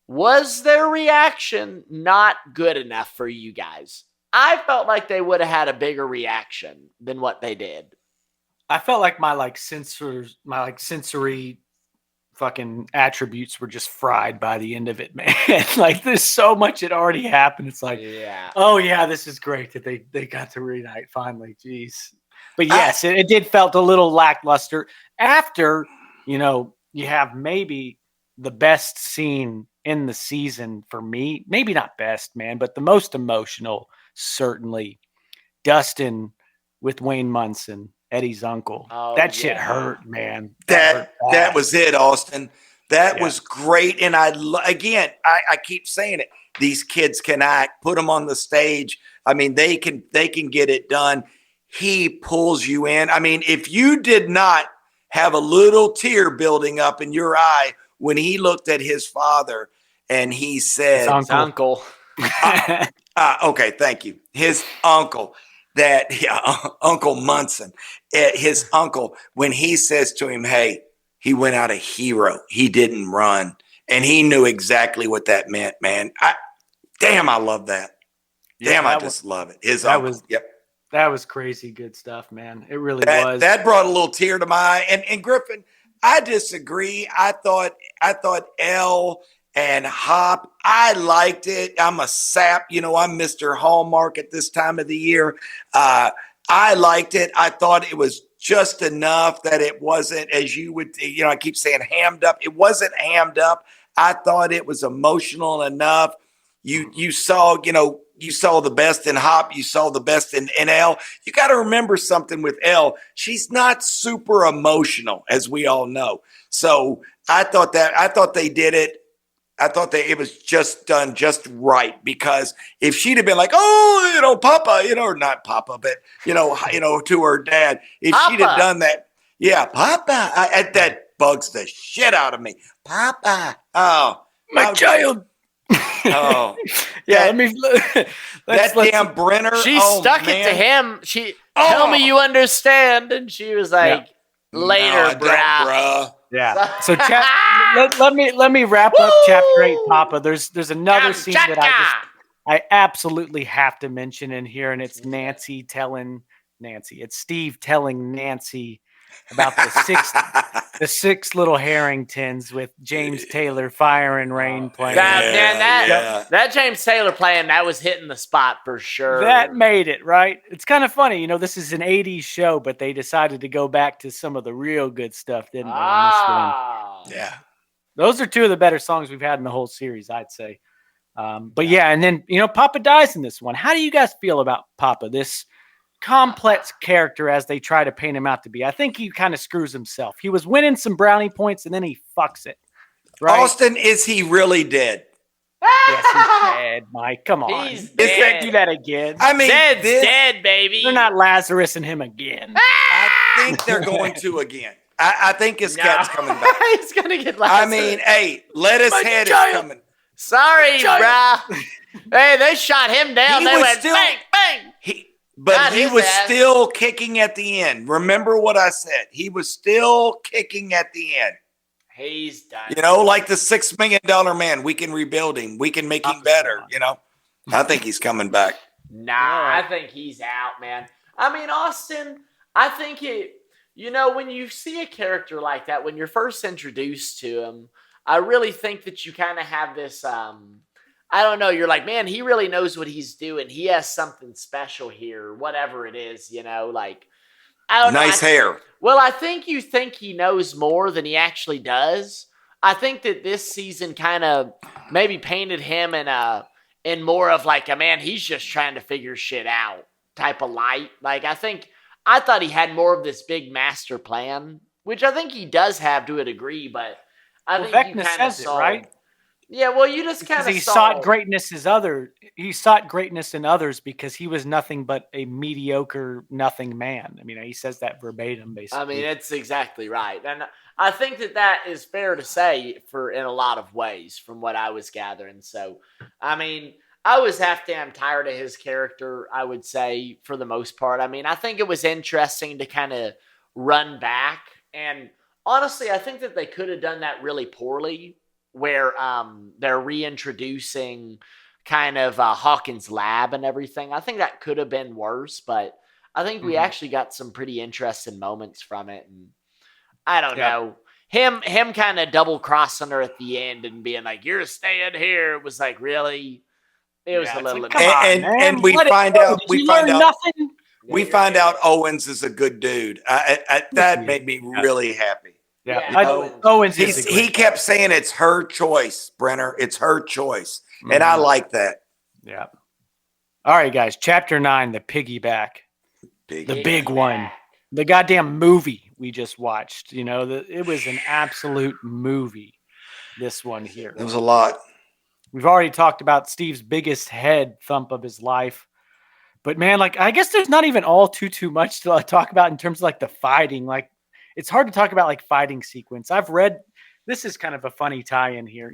Was their reaction not good enough for you guys? I felt like they would have had a bigger reaction than what they did. I felt like my sensory fucking attributes were just fried by the end of it, man. Like there's so much had already happened. It's like, oh yeah, this is great that they got to reunite finally. Jeez. But yes, it did felt a little lackluster after, you have maybe the best scene in the season for me. Maybe not best, man, but the most emotional, certainly. Dustin with Wayne Munson, Eddie's uncle. That shit hurt, man. That was it, Austin. That was great. And I keep saying it. These kids can act. Put them on the stage. I mean, they can get it done. He pulls you in. I mean, if you did not have a little tear building up in your eye when he looked at his father and he said, his uncle. Okay, thank you. His uncle. Uncle Munson, his uncle, when he says to him, hey, he went out a hero. He didn't run. And he knew exactly what that meant, man. I love that. I just love it. His uncle. That was crazy good stuff, man. It really was. That brought a little tear to my eye. And Griffin, I disagree. I thought Elle and Hop, I liked it. I'm a sap. I'm Mr. Hallmark at this time of the year. I liked it. I thought it was just enough that it wasn't, as you would, I keep saying hammed up. It wasn't hammed up. I thought it was emotional enough. You saw, you saw the best in Hop. You saw the best in L. You got to remember something with L. She's not super emotional, as we all know. So I thought they did it. I thought that it was just done just right, because if she'd have been like, oh, Papa, or not Papa, but, to her dad, if Papa. she'd have done that, yeah, Papa, that bugs the shit out of me. Papa. Oh, my child. Oh, yeah. That damn Brenner. She stuck it to him. Tell me you understand, and she was like, later, bruh. Yeah. So let me wrap up chapter 8, Papa. There's another scene that I absolutely have to mention in here, and it's Nancy telling Nancy. It's Steve telling Nancy about the six little Harringtons with James Taylor, Fire and Rain playing. That James Taylor playing, that was hitting the spot for sure. That made it, right? It's kind of funny. This is an 80s show, but they decided to go back to some of the real good stuff, didn't they? Yeah. Those are two of the better songs we've had in the whole series, I'd say. But yeah, and then, Papa dies in this one. How do you guys feel about Papa, this complex character as they try to paint him out to be? I think he kind of screws himself. He was winning some brownie points and then he fucks it. Right? Austin, is he really dead? Yes, he's dead, Mike. Come on. He's dead. Do that again. I mean, Dead's dead, baby. They're not Lazarus and him again. I think they're going to again. I think his cat's coming back. He's going to get Lazarus. I mean, hey, Lettucehead is coming. Sorry, bruh. Hey, they shot him down. They went bang, bang. He was still kicking at the end. Remember what I said. He was still kicking at the end. He's done. Like the $6 million man. We can rebuild him. We can make him better. I think he's coming back. Nah, I think he's out, man. I mean, Austin, I think when you see a character like that, when you're first introduced to him, I really think that you kind of have this, I don't know, you're like, man, he really knows what he's doing. He has something special here, whatever it is, I don't know. Nice hair. Well, I think you think he knows more than he actually does. I think that this season kind of maybe painted him in more of like a man, he's just trying to figure shit out type of light. Like, I thought he had more of this big master plan, which I think he does have to a degree, but I think Vecna you kind of saw, right? Yeah, well, you just kind of he sought greatness he sought greatness in others because he was nothing but a mediocre nothing man. I mean, he says that verbatim, basically. I mean, it's exactly right. And I think that is fair to say in a lot of ways from what I was gathering. So, I mean, I was half damn tired of his character, I would say, for the most part. I mean, I think it was interesting to kind of run back. And honestly, I think that they could have done that really poorly, where they're reintroducing kind of Hawkins' lab and everything. I think that could have been worse, but I think we actually got some pretty interesting moments from it. And I don't know. Him kind of double-crossing her at the end and being like, you're staying here. It was like, really? It was a little... Like, and we find out... nothing. We find out Owens is a good dude. That made me really happy. Yeah, Owens. He kept saying it's her choice, Brenner. It's her choice, and I like that. Yeah. All right, guys. Chapter 9, the piggyback, the big one, the goddamn movie we just watched. It was an absolute movie. This one here. It was a lot. We've already talked about Steve's biggest head thump of his life. But man, I guess there's not even all too much to talk about in terms of the fighting. It's hard to talk about fighting sequence. I've read, this is kind of a funny tie-in here.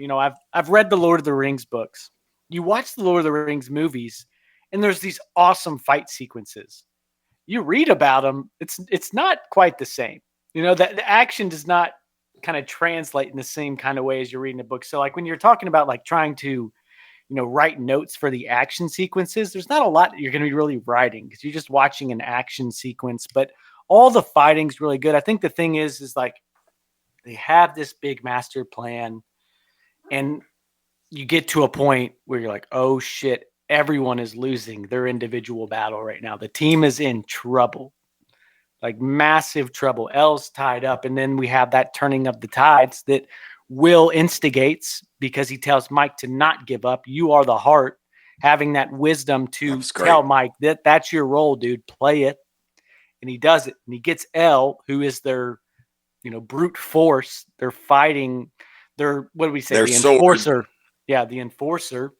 I've read the Lord of the Rings books. You watch the Lord of the Rings movies, and there's these awesome fight sequences. You read about them, it's not quite the same. That the action does not kind of translate in the same kind of way as you're reading a book. So when you're talking about trying to write notes for the action sequences, there's not a lot that you're going to be really writing because you're just watching an action sequence, but all the fighting's really good. I think the thing is they have this big master plan and you get to a point where you're like, oh shit, everyone is losing their individual battle right now. The team is in trouble, massive trouble. L's tied up. And then we have that turning of the tides that Will instigates because he tells Mike to not give up. You are the heart. Having that wisdom to tell Mike that that's your role, dude. Play it. And he does it. And he gets Elle, who is their, brute force. They're fighting their, what do we say? The enforcer. Yeah, the enforcer.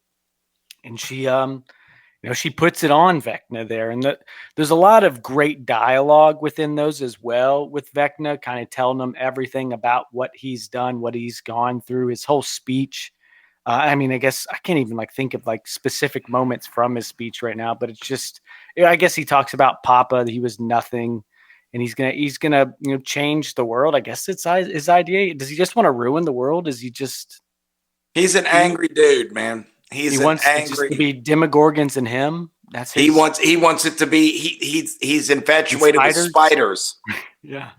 And she, she puts it on Vecna there. And there's a lot of great dialogue within those as well with Vecna, kind of telling them everything about what he's done, what he's gone through, his whole speech. I guess I can't even think of specific moments from his speech right now, but it's just, I guess he talks about Papa, that he was nothing, and he's gonna change the world. I guess it's his idea. Does he just want to ruin the world? Is he just? He's an angry dude, man. He wants it just to be Demogorgons and him. That's he wants it to be. He's infatuated with spiders. Yeah.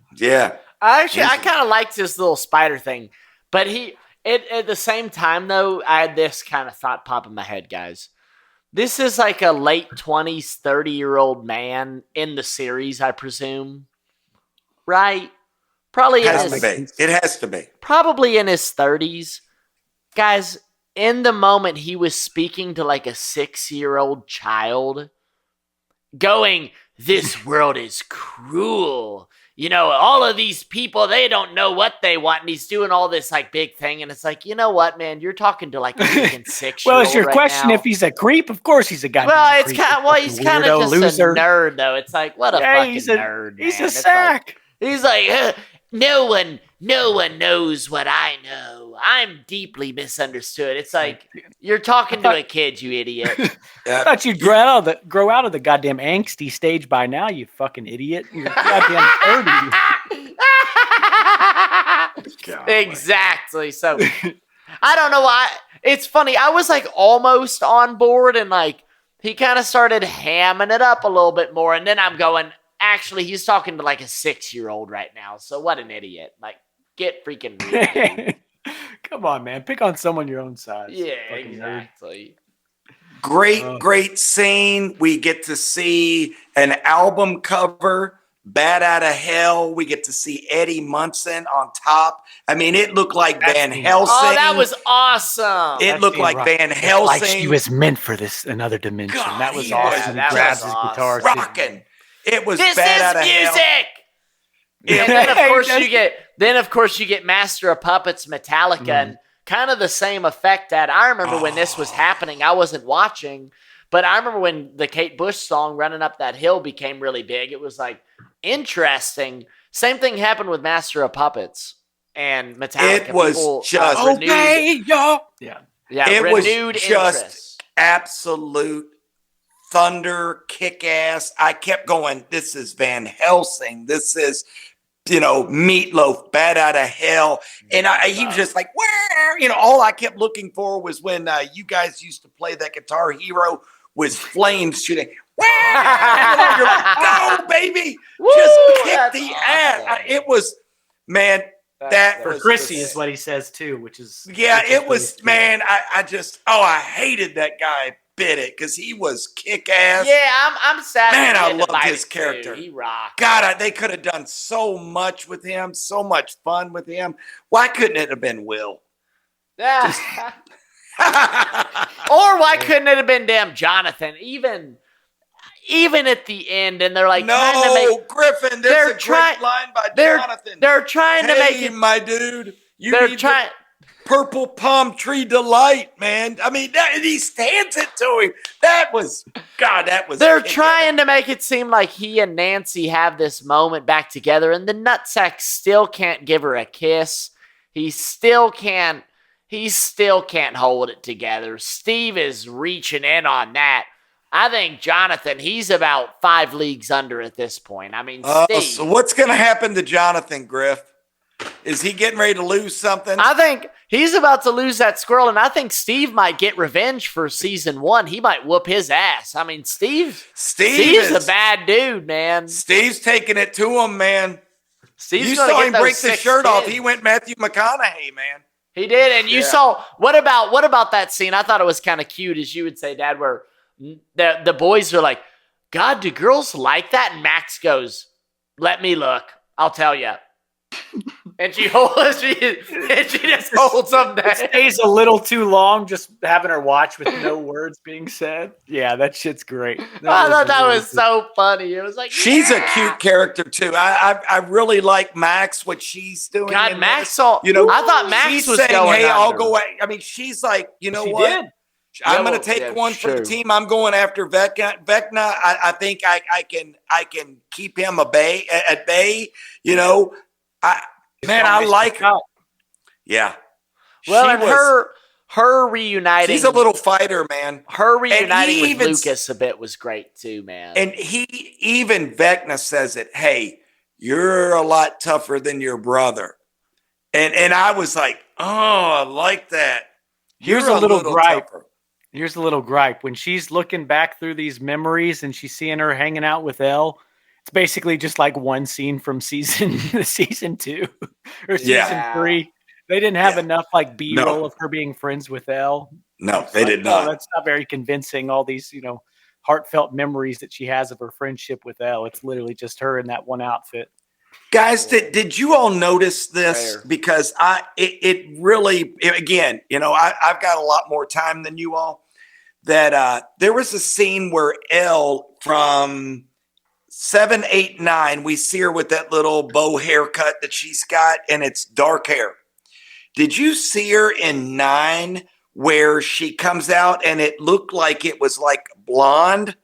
I kind of liked this little spider thing, but at the same time, though, I had this kind of thought pop in my head, guys. This is like a late 20s, 30-year-old man in the series, I presume. Right? Probably It has to be. Probably in his 30s. Guys, in the moment he was speaking to a 6-year-old child, going, "This world is cruel. All of these people, they don't know what they want." And he's doing all this big thing. And it's you know what, man? You're talking to a freaking 6-year-old. Well, it's your question if he's a creep. Of course he's a guy. Well, he's kind of just loser. A nerd, though. It's what a fucking nerd, man. He's a sack. He's no one knows what I know. I'm deeply misunderstood. It's you're talking to a kid, you idiot. I thought you'd grow out of the goddamn angsty stage by now, you fucking idiot. You're goddamn 30. Exactly. So I don't know why. It's funny. I was almost on board, and he kind of started hamming it up a little bit more, and then I'm going, actually, he's talking to a 6-year-old right now. So what an idiot. Get freaking real. Come on, man. Pick on someone your own size. Yeah, exactly. Great scene. We get to see an album cover, Bat Out of Hell. We get to see Eddie Munson on top. It looked like Van Helsing. Oh, that was awesome. It looked like Van Helsing. Like she was meant for another dimension. God, that was awesome. That grabs was his guitar. Rocking. It was This Bat is Out of music. Hell. And then of course you get Master of Puppets Metallica and kind of the same effect that I remember when this was happening. I wasn't watching, but I remember when the Kate Bush song Running Up That Hill became really big. It was interesting. Same thing happened with Master of Puppets and Metallica. It was just okay, y'all. Yeah. It renewed was just interest. Absolute thunder, kick ass. I kept going, this is Van Helsing. This is, Meatloaf, Bat Out of Hell. And he was just where? All I kept looking for was when you guys used to play that Guitar Hero with flames shooting. Where? You're go, baby. Woo, just kick the ass. Awesome. It was, man. That for was Chrissy is what he says too, which is it was, man. I hated that guy. Bit it because he was kick ass. Yeah, I'm sad. Man, I loved his character. He rocked. God, they could have done so much with him, so much fun with him. Why couldn't it have been Will? Yeah. Or why couldn't it have been damn Jonathan? Even at the end, and they're no, Griffin. There's a great line by Jonathan. They're trying to make it, my dude. They're trying. Purple palm tree delight, man. He stands it to him. That was. They're trying to make it seem like he and Nancy have this moment back together, and the nutsack still can't give her a kiss. He still can't hold it together. Steve is reaching in on that. I think Jonathan, he's about 5 leagues under at this point. Steve. So what's going to happen to Jonathan, Griff? Is he getting ready to lose something? I think he's about to lose that squirrel, and I think Steve might get revenge for season 1. He might whoop his ass. Steve's a bad dude, man. Steve's taking it to him, man. Steve's you saw him break the shirt off. He went Matthew McConaughey, man. He did, and you saw what about that scene? I thought it was kind of cute, as you would say, Dad, where the boys are like, "God, do girls like that?" And Max goes, "Let me look. I'll tell you." And she just holds them down. It stays a little too long, just having her watch with no words being said. Yeah, that shit's great. I thought that was so funny. It was like she's a cute character too. I really like Max, what she's doing. God, Max, I thought Max was saying, going. Hey, I'll go away. I mean, she's like, you know what? Did. I'm going to take one for the team. I'm going after Vecna. I think I can keep him at bay. I like her. Yeah. Well, and her reuniting. She's a little fighter, man. Her reuniting with Lucas a bit was great too, man. And even Vecna says it. Hey, you're a lot tougher than your brother. And I was like, oh, I like that. Here's a little gripe. Tougher. Here's a little gripe. When she's looking back through these memories and she's seeing her hanging out with Elle, it's basically just like one scene from season 2 or season 3. They didn't have enough like B-roll of her being friends with Elle. No, they did not. That's not very convincing. All these, heartfelt memories that she has of her friendship with Elle. It's literally just her in that one outfit. Guys, did you all notice this? Fair. Because it really, again, I've got a lot more time than you all. That there was a scene where Elle from 7, 8, 9, we see her with that little bow haircut that she's got, and it's dark hair. Did you see her in 9 where she comes out and it looked like it was like blonde?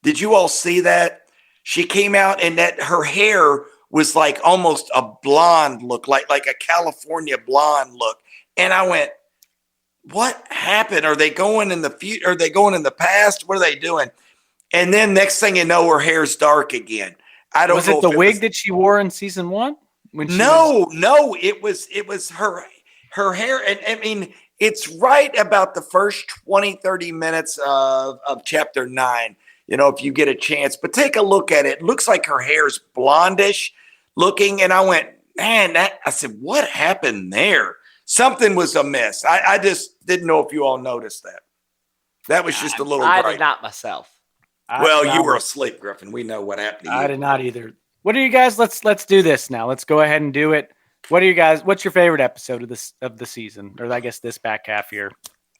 Did you all see that? She came out and that her hair was like almost a blonde look, like a California blonde look. And I went, what happened? Are they going in the future? Are they going in the past? What are they doing? And then next thing you know, her hair's dark again. I don't know. Was it the wig that she wore in season 1? No, it was her hair. And I mean, it's right about the first 20, 30 minutes of chapter 9, if you get a chance. But take a look at it. It looks like her hair's blondish looking. And I went, man, I said, what happened there? Something was amiss. I just didn't know if you all noticed that. That was just a little I bright. did not myself. Well, you were asleep, Griffin. We know what happened to you. I did not either. What are you guys? Let's do this now. Let's go ahead and do it. What are you guys? What's your favorite episode of the season, or I guess this back half here?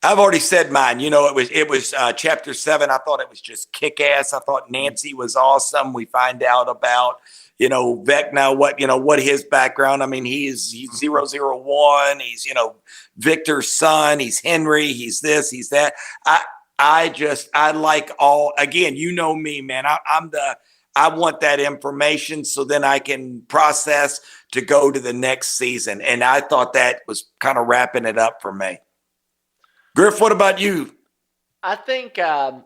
I've already said mine. It was chapter 7. I thought it was just kick ass. I thought Nancy was awesome. We find out about Vecna, what his background. I mean, he's 001. He's Victor's son. He's Henry. He's this. He's that. I like all. Again, me, man. I want that information so then I can process to go to the next season. And I thought that was kind of wrapping it up for me. Griff, what about you? I think I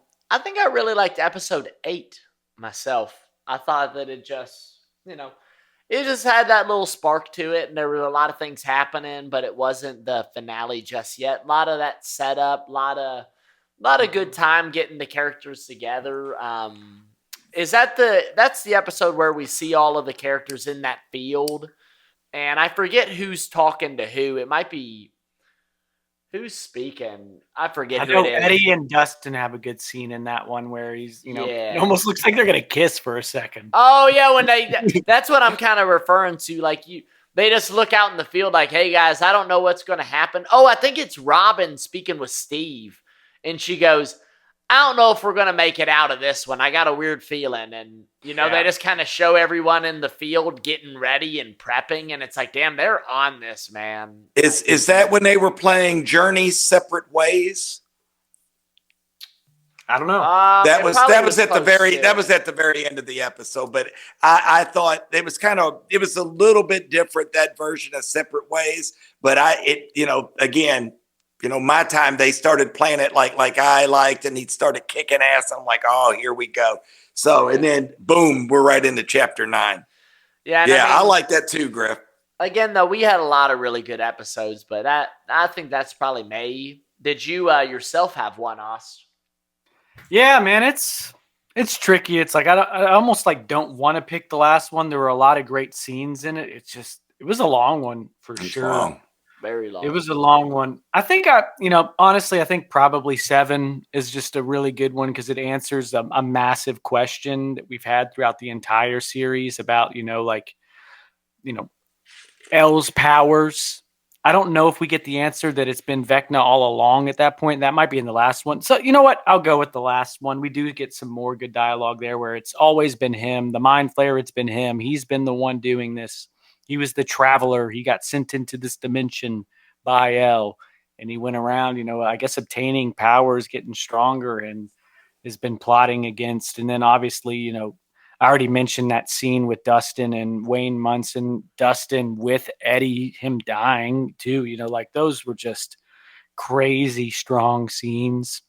really liked episode 8 myself. I thought that it just, it just had that little spark to it, and there were a lot of things happening, but it wasn't the finale just yet. A lot of that setup, a lot of good time getting the characters together. That's the episode where we see all of the characters in that field, and I forget who's talking to who. It might be who's speaking. I forget who it is. Eddie and Dustin have a good scene in that one where he's, it almost looks like they're gonna kiss for a second. Oh yeah, that's what I'm kind of referring to. Like they just look out in the field like, hey guys, I don't know what's gonna happen. Oh, I think it's Robin speaking with Steve, and she goes, I don't know if we're going to make it out of this one. I got a weird feeling. And, they just kind of show everyone in the field getting ready and prepping. And it's like, damn, they're on this, man. Is that when they were playing Journey's Separate Ways? I don't know. That was at the very end of the episode. But I thought it was a little bit different, that version of Separate Ways. But again, my time, they started playing it like I liked, and he started kicking ass. I'm like, oh, here we go. So, and then boom, we're right into chapter 9. Yeah. I like that too, Griff. Again, though, we had a lot of really good episodes, but I think that's probably me. Did you yourself have one, Ost? Yeah, man, it's tricky. It's like, I almost don't want to pick the last one. There were a lot of great scenes in it. It was a long one for sure. Long. Very long. It was a long one. I think honestly, I think probably 7 is just a really good one because it answers a massive question that we've had throughout the entire series about, L's powers. I don't know if we get the answer that it's been Vecna all along at that point. That might be in the last one. So you know what? I'll go with the last one. We do get some more good dialogue there where it's always been him. The Mind Flayer, it's been him. He's been the one doing this. He was the traveler. He got sent into this dimension by L. And he went around, I guess obtaining powers, getting stronger, and has been plotting against. And then obviously, I already mentioned that scene with Dustin and Wayne Munson, Dustin with Eddie, him dying too, those were just crazy strong scenes,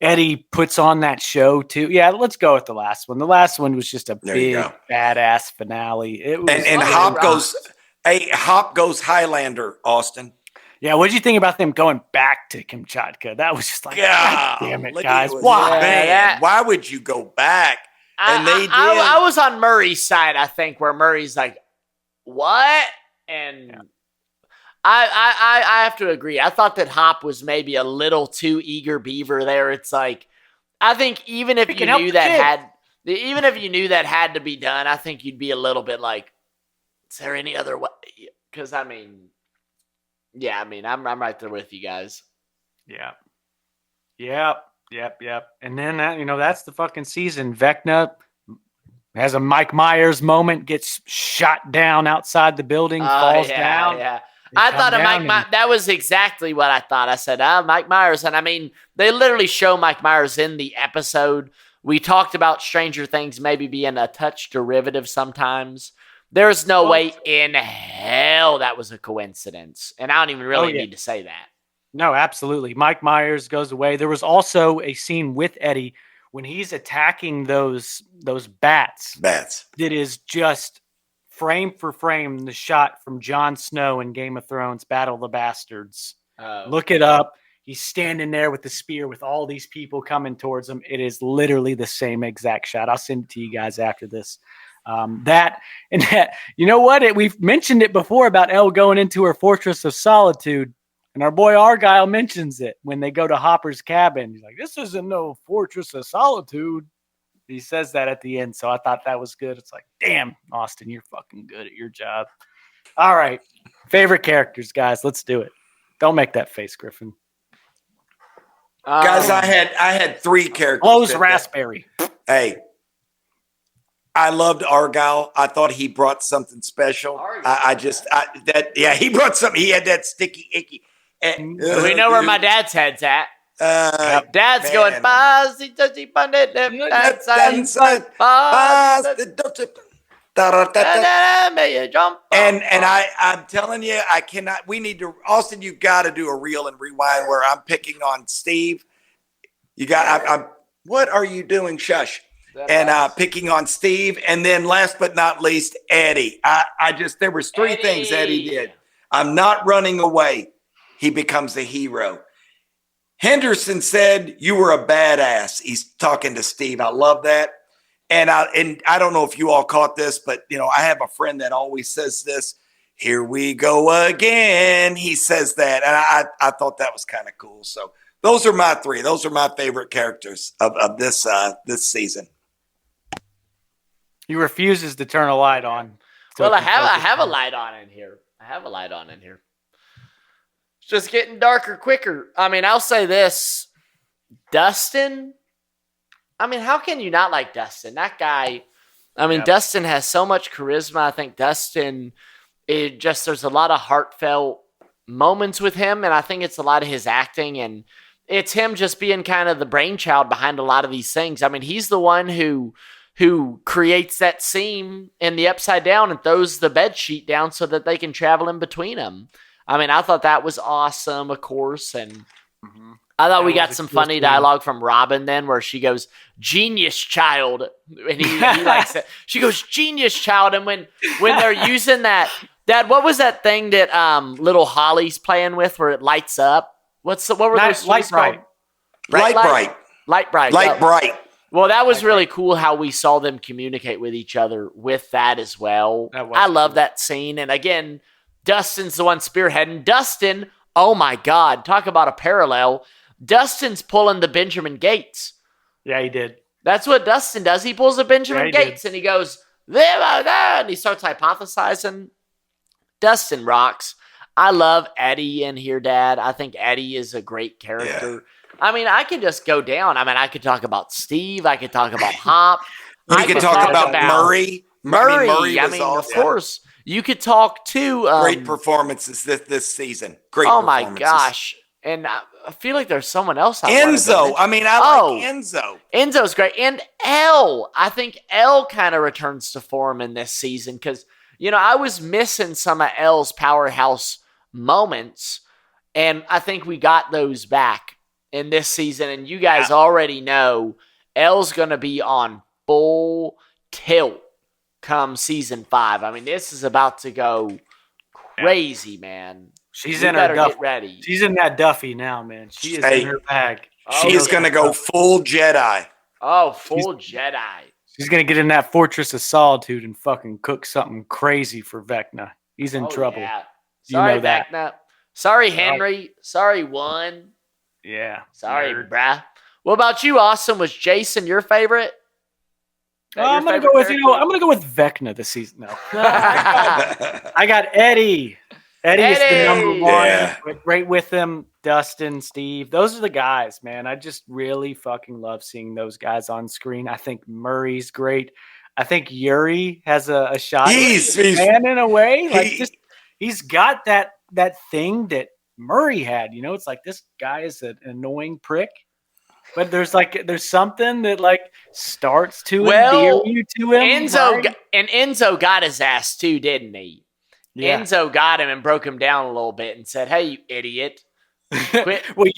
Eddie puts on that show too. Yeah, let's go with the last one. The last one was just a big badass finale. It was, and Hop goes Highlander, Austin. Yeah, what did you think about them going back to Kamchatka? That was just like, God damn it, guys. Why? Man, why would you go back? And they did. I was on Murray's side, I think, where Murray's like, what? And I have to agree. I thought that Hop was maybe a little too eager beaver there. It's like, I think even if you knew that had to be done, I think you'd be a little bit like, is there any other way? Because I'm right there with you guys. Yeah. Yep. And then that's the fucking season. Vecna has a Mike Myers moment, gets shot down outside the building, falls down. Yeah. I thought of that was exactly what I thought. I said, Mike Myers. And they literally show Mike Myers in the episode. We talked about Stranger Things maybe being a touch derivative sometimes. There's no way in hell that was a coincidence. And I don't even really need to say that. No, absolutely. Mike Myers goes away. There was also a scene with Eddie when he's attacking those bats. That is just frame for frame the shot from Jon Snow in Game of Thrones, Battle of the Bastards. Look it up. He's standing there with the spear with all these people coming towards him. It is literally the same exact shot. I'll send it to you guys after this. You know what? We've mentioned it before about Elle going into her fortress of solitude, and our boy Argyle mentions it when they go to Hopper's cabin. He's like, "This isn't no fortress of solitude." He says that at the end, so I thought that was good. It's like, damn, Austin, you're fucking good at your job. All right, favorite characters, guys. Let's do it. Don't make that face, Griffin. Guys, I had three characters. Close raspberry. Hey. I loved Argyle. I thought he brought something special. He brought something. He had that sticky icky. We know where my dad's head's at. Dad's going, and I'm telling you, I cannot. We need to, Austin. You got to do a reel and rewind where I'm picking on Steve. What are you doing? Shush. And picking on Steve, and then last but not least, Eddie. There was three things Eddie did. I'm not running away. He becomes a hero. Henderson said, "You were a badass." He's talking to Steve. I love that. And I don't know if you all caught this, but I have a friend that always says this. Here we go again. He says that, and I thought that was kind of cool. So those are my three. Those are my favorite characters of this season. He refuses to turn a light on. Well, I have a light on in here. It's just getting darker quicker. I'll say this. Dustin, how can you not like Dustin? That guy, Dustin has so much charisma. I think Dustin, there's a lot of heartfelt moments with him, and I think it's a lot of his acting, and it's him just being kind of the brainchild behind a lot of these things. He's the one who creates that seam in the upside down and throws the bed sheet down so that they can travel in between them. I thought that was awesome, of course. And I thought we got some funny dialogue from Robin then where she goes, "Genius child." And he likes it. She goes, "Genius child." And when they're using that, Dad, what was that thing that little Holly's playing with where it lights up? What were those light bright? Light bright. Well, that was really cool how we saw them communicate with each other with that as well. I love that scene. And again, Dustin's the one spearheading. Dustin, oh my God, talk about a parallel. Dustin's pulling the Benjamin Gates. Yeah, he did. That's what Dustin does. He pulls the Benjamin Gates and he goes, and he starts hypothesizing. Dustin rocks. I love Eddie in here, Dad. I think Eddie is a great character. Yeah. I mean, I could just go down. I mean, I could talk about Steve. I could talk about Hop. You could talk about Murray. Murray. I mean, awesome. Of course. You could talk to great performances this season. Great. Oh my gosh! And I feel like there's someone else. Enzo. I mean, I like Enzo. Enzo's great, and Elle. I think Elle kind of returns to form in this season because I was missing some of Elle's powerhouse moments, and I think we got those back in this season. And you guys already know Elle's going to be on full tilt come season 5. I mean, this is about to go crazy, man. She's in her Duffy. Get ready. She's in that Duffy now, man. She is in her bag. She is going to go full Jedi. Oh, full Jedi. She's going to get in that Fortress of Solitude and fucking cook something crazy for Vecna. He's in trouble. Yeah. Sorry, Vecna. Sorry, Henry. Sorry, One. Yeah. Sorry, bruh. What about you, Austin? Was Jason your favorite? I'm gonna go with I'm gonna go with Vecna this season. No, I got Eddie. Eddie is the number one. Yeah. Right with him, Dustin, Steve. Those are the guys, man. I just really fucking love seeing those guys on screen. I think Murray's great. I think Yuri has a shot. He's man in a way. Like he's got that thing that Murray had. It's like this guy is an annoying prick. But there's something that starts to endear you to him. Enzo got his ass too, didn't he? Yeah. Enzo got him and broke him down a little bit and said, "Hey, you idiot!" Well,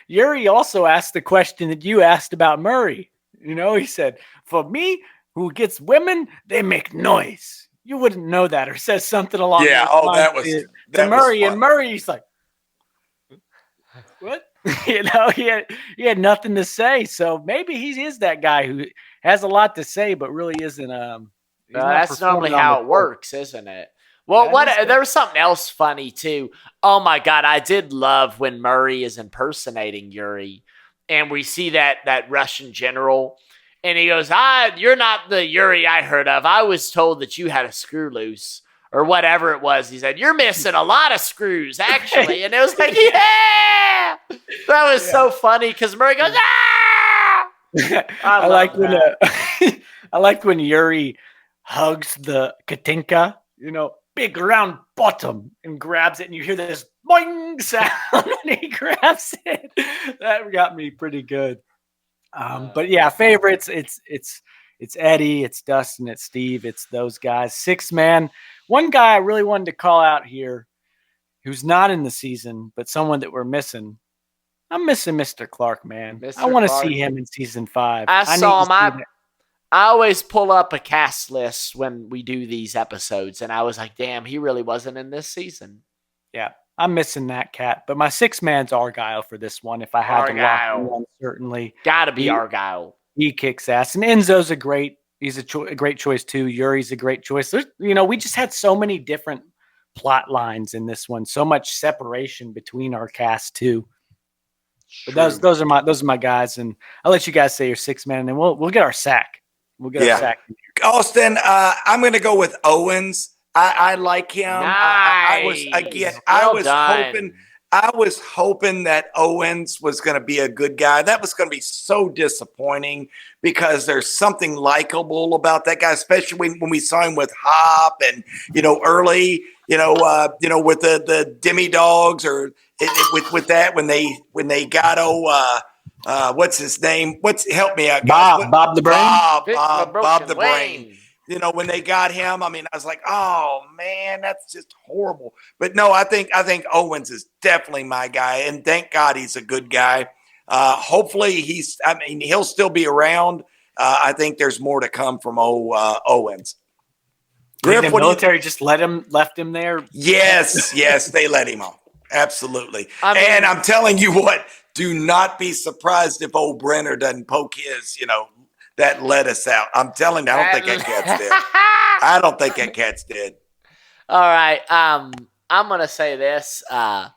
Yuri also asked the question that you asked about Murray. He said, "For me, who gets women, they make noise." You wouldn't know that, or says something along. Yeah. That was Murray, and Murray's like, "What?" He had nothing to say. So maybe he is that guy who has a lot to say, but really isn't. That's normally how it works, isn't it? Well, there was something else funny too. Oh my God, I did love when Murray is impersonating Yuri, and we see that Russian general, and he goes, "You're not the Yuri I heard of. I was told that you had a screw loose." Or whatever it was. He said, "You're missing a lot of screws, actually." And it was like, yeah! That was so funny because Murray goes, "Ah!" I liked when Yuri hugs the Katinka, big round bottom, and grabs it, and you hear this boing sound when he grabs it. That got me pretty good. But yeah, favorites, it's Eddie, it's Dustin, it's Steve, it's those guys. 6-man. One guy I really wanted to call out here who's not in the season, but someone that we're missing. I'm missing Mr. Clark, man. I want to see him in season 5. I saw him. I always pull up a cast list when we do these episodes, and I was like, damn, he really wasn't in this season. Yeah, I'm missing that cat. But my 6-man's Argyle for this one. If I had to lock one, certainly. Got to be Argyle. He kicks ass. And Enzo's a great choice too. Yuri's a great choice. We just had so many different plot lines in this one. So much separation between our cast too. But those are my guys, and I'll let you guys say your 6-man, and then we'll get our sack. We'll get our sack. Austin, I'm going to go with Owens. I like him. Nice. I was hoping that Owens was going to be a good guy. That was going to be so disappointing because there's something likable about that guy, especially when we saw him with Hop and, early, with the demi dogs or with that when they got, what's his name? Help me out, guys. Bob the Brain? Bob the Brain. When they got him, I was like, oh man, that's just horrible. But no, I think Owens is definitely my guy, and thank God he's a good guy. Hopefully he'll still be around. I think there's more to come from Owens. Griff, the military just left him there. Yes, they let him on. Absolutely. And I'm telling you what, do not be surprised if old Brenner doesn't poke his, that lettuce out. I'm telling you, I don't think that cat's dead. I don't think that cat's dead. All right. I'm going to say this. My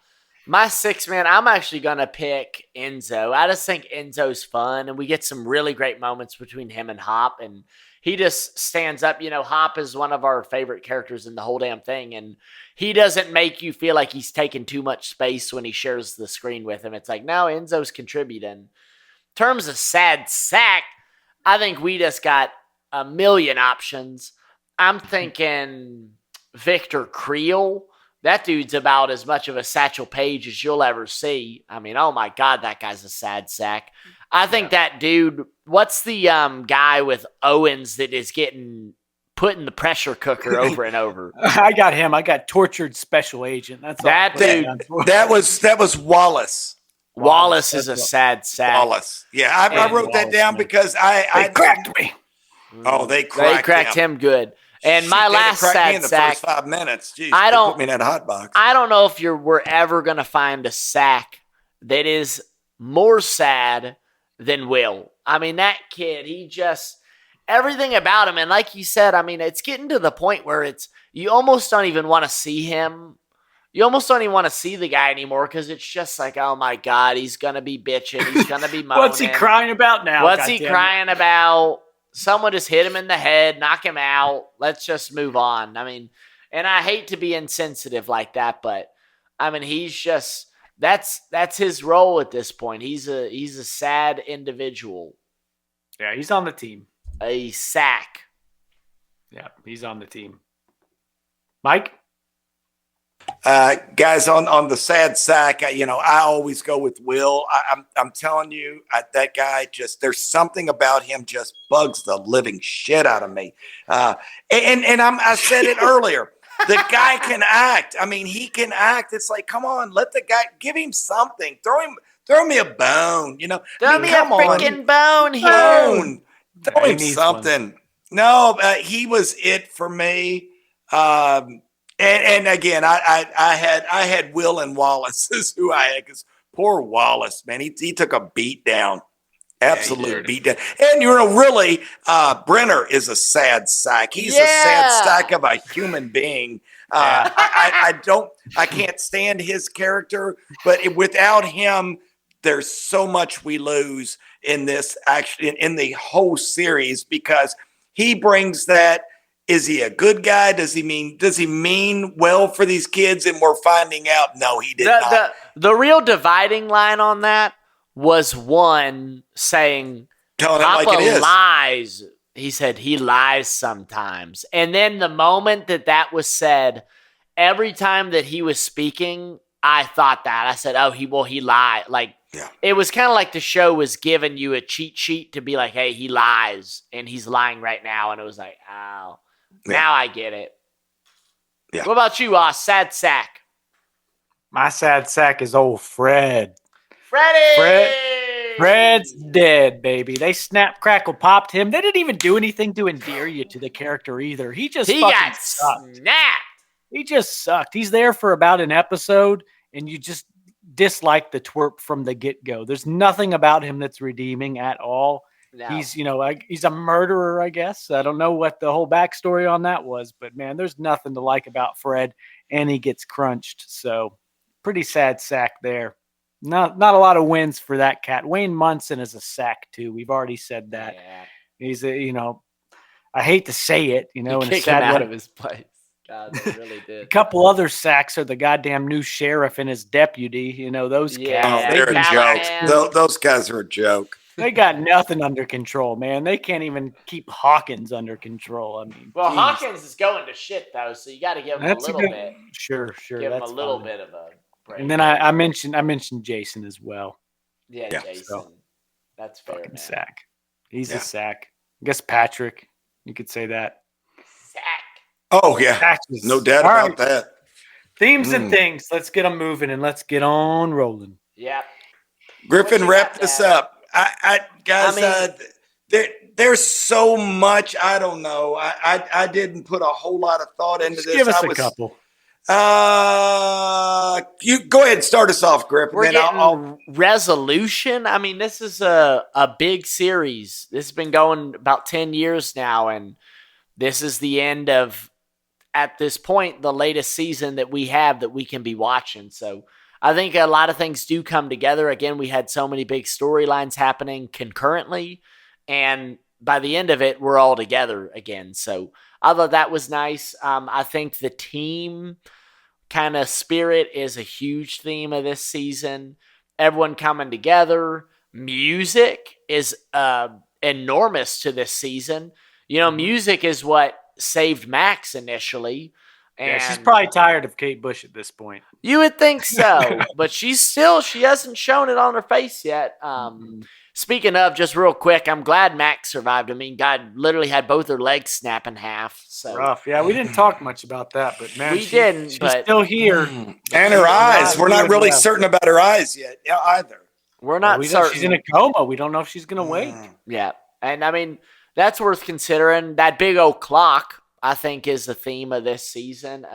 6-man, I'm actually going to pick Enzo. I just think Enzo's fun, and we get some really great moments between him and Hop, and he just stands up. Hop is one of our favorite characters in the whole damn thing, and he doesn't make you feel like he's taking too much space when he shares the screen with him. It's like, no, Enzo's contributing. In terms of sad sack, I think we just got a million options. I'm thinking Victor Creel. That dude's about as much of a Satchel Paige as you'll ever see. I mean, oh my God, that guy's a sad sack. I think that dude, what's the guy with Owens that is getting put in the pressure cooker over and over? I got him. I got tortured special agent. That's that dude. That was Wallace. Wallace is a sad sack. Wallace. Yeah, I wrote that down because I cracked me. Oh, they cracked him good. And my last sad in the sack. First 5 minutes. Jeez, I don't put me in that hot box. I don't know if we're ever gonna find a sack that is more sad than Will. I mean, that kid, he just everything about him. And like you said, I mean, it's getting to the point where you almost don't even want to see him. You almost don't even want to see the guy anymore because it's just like, oh my God, he's gonna be bitching. He's gonna be moaning. What's he crying about now? What's he crying about? Someone just hit him in the head, knock him out. Let's just move on. I mean, and I hate to be insensitive like that, but I mean, he's just that's his role at this point. He's a sad individual. Yeah, he's on the team. A sack. Yeah, he's on the team. Mike? Guys, on the sad sack, I always go with Will. I'm telling you, that guy there's something about him just bugs the living shit out of me. I said it earlier. The guy can act. I mean, he can act. It's like, come on, let the guy give him something. Throw me a bone. Throw me a freaking bone here. Throw him something. One. No, he was it for me. And again, I had Will and Wallace is who I had, because poor Wallace, man, he took a beat down, absolute beat down. And really, Brenner is a sad sack. He's a sad sack of a human being. I can't stand his character, but without him, there's so much we lose in this in the whole series, because he brings that. Is he a good guy? Does he mean well for these kids? And we're finding out, no, he did not. The real dividing line on that was one saying, Papa like it is. Lies. He said he lies sometimes. And then the moment that was said, every time that he was speaking, I thought that. I said, oh, he lied. Like, It was kind of like the show was giving you a cheat sheet to be like, hey, he lies. And he's lying right now. And it was like, oh. Yeah. Now I get it. Yeah. What about you, sad sack? My sad sack is old Fred. Freddy! Fred's dead, baby. They snap, crackle, popped him. They didn't even do anything to endear you to the character either. He got sucked. He just sucked. He's there for about an episode, and you just dislike the twerp from the get-go. There's nothing about him that's redeeming at all. No. He's a murderer, I guess. I don't know what the whole backstory on that was, but man, there's nothing to like about Fred, and he gets crunched. So pretty sad sack there. Not a lot of wins for that cat. Wayne Munson is a sack too. We've already said that. Yeah. He's I hate to say it, in a sad him out of his place. God, they really did. A couple other sacks are the goddamn new sheriff and his deputy. Those cats. Oh, they're a joke. Those guys are a joke. They got nothing under control, man. They can't even keep Hawkins under control. I mean, well, geez. Hawkins is going to shit though, so you got to give him a little bit. Sure. Give him a little bit of a break. And then I mentioned Jason as well. Yeah. Jason. So, that's fair. Man. Sack. He's a sack. I guess Patrick. You could say that. Sack. Oh yeah, no doubt about that. Themes and things. Let's get them moving and let's get on rolling. Yeah. Griffin, wrap this up. Guys, there's so much. I don't know. I didn't put a whole lot of thought into this. Give us a couple. You go ahead and start us off, Griffin. We're getting resolution. I mean, this is a big series. This has been going about 10 years now, and this is the end of, at this point, the latest season that we have that we can be watching. So I think a lot of things do come together. Again, we had so many big storylines happening concurrently, and by the end of it, we're all together again. So I thought that was nice. I think the team kind of spirit is a huge theme of this season. Everyone coming together. Music is enormous to this season. Music is what saved Max initially. And she's probably tired of Kate Bush at this point. You would think so, but she hasn't shown it on her face yet. Speaking of, just real quick, I'm glad Max survived. I mean, God literally had both her legs snap in half. So rough. Yeah, we didn't talk much about that, but man, she's still here. And her eyes. We're not really certain about her eyes yet either. We're not certain. She's in a coma. We don't know if she's going to wake. Yeah. And I mean, that's worth considering. That big old clock, I think, is the theme of this season.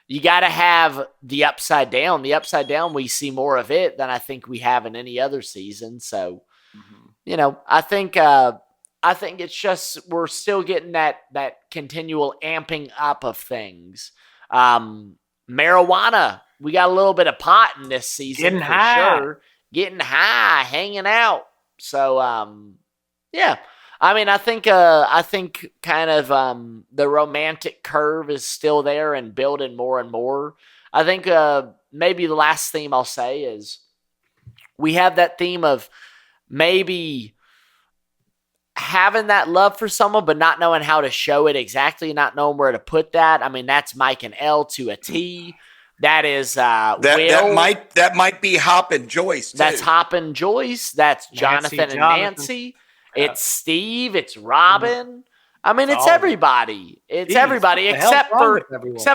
You got to have the upside down. The upside down, we see more of it than I think we have in any other season. So, I think it's just we're still getting that continual amping up of things. Marijuana, we got a little bit of pot in this season. Getting high. Sure. Getting high, hanging out. So, yeah. I mean, I think kind of the romantic curve is still there and building more and more. I think maybe the last theme I'll say is we have that theme of maybe having that love for someone, but not knowing how to show it exactly, not knowing where to put that. I mean, that's Mike and Elle to a T. That is Will. That might be Hop and Joyce too. That's Hop and Joyce. That's Jonathan and Nancy. Yeah. It's Steve. It's Robin. I mean, it's everybody. It's everybody except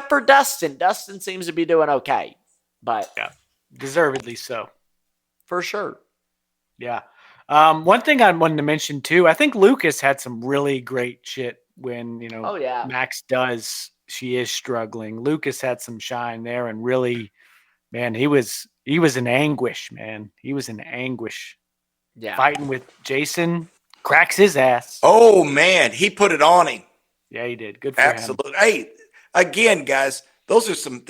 for Dustin. Dustin seems to be doing okay, but deservedly so, for sure. Yeah. One thing I wanted to mention too, I think Lucas had some really great shit when Max does. She is struggling. Lucas had some shine there, and really, man, he was in anguish. Man, he was in anguish. Yeah, fighting with Jason. Cracks his ass. Oh, man. He put it on him. Yeah, he did. Good for him. Absolutely. Hey, again, guys, those are some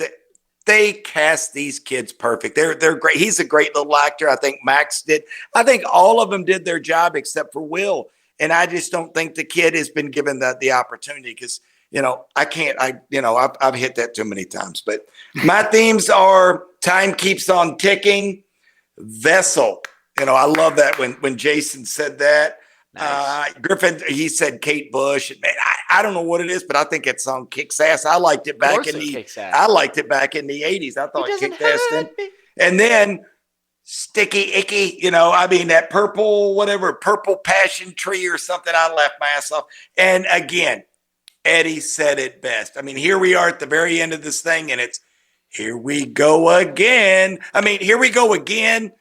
they cast these kids perfect. They're great. He's a great little actor. I think Max did. I think all of them did their job except for Will. And I just don't think the kid has been given the opportunity because, I've hit that too many times. But my themes are time keeps on ticking, vessel. I love that when Jason said that. Nice. Griffin, he said Kate Bush. Man, I don't know what it is, but I think that song kicks ass. I liked it back in the 80s. I thought it kicked ass then. And then Sticky Icky, that purple passion tree or something. I laughed my ass off. And again, Eddie said it best. I mean, here we are at the very end of this thing, and it's here we go again. Here we go again.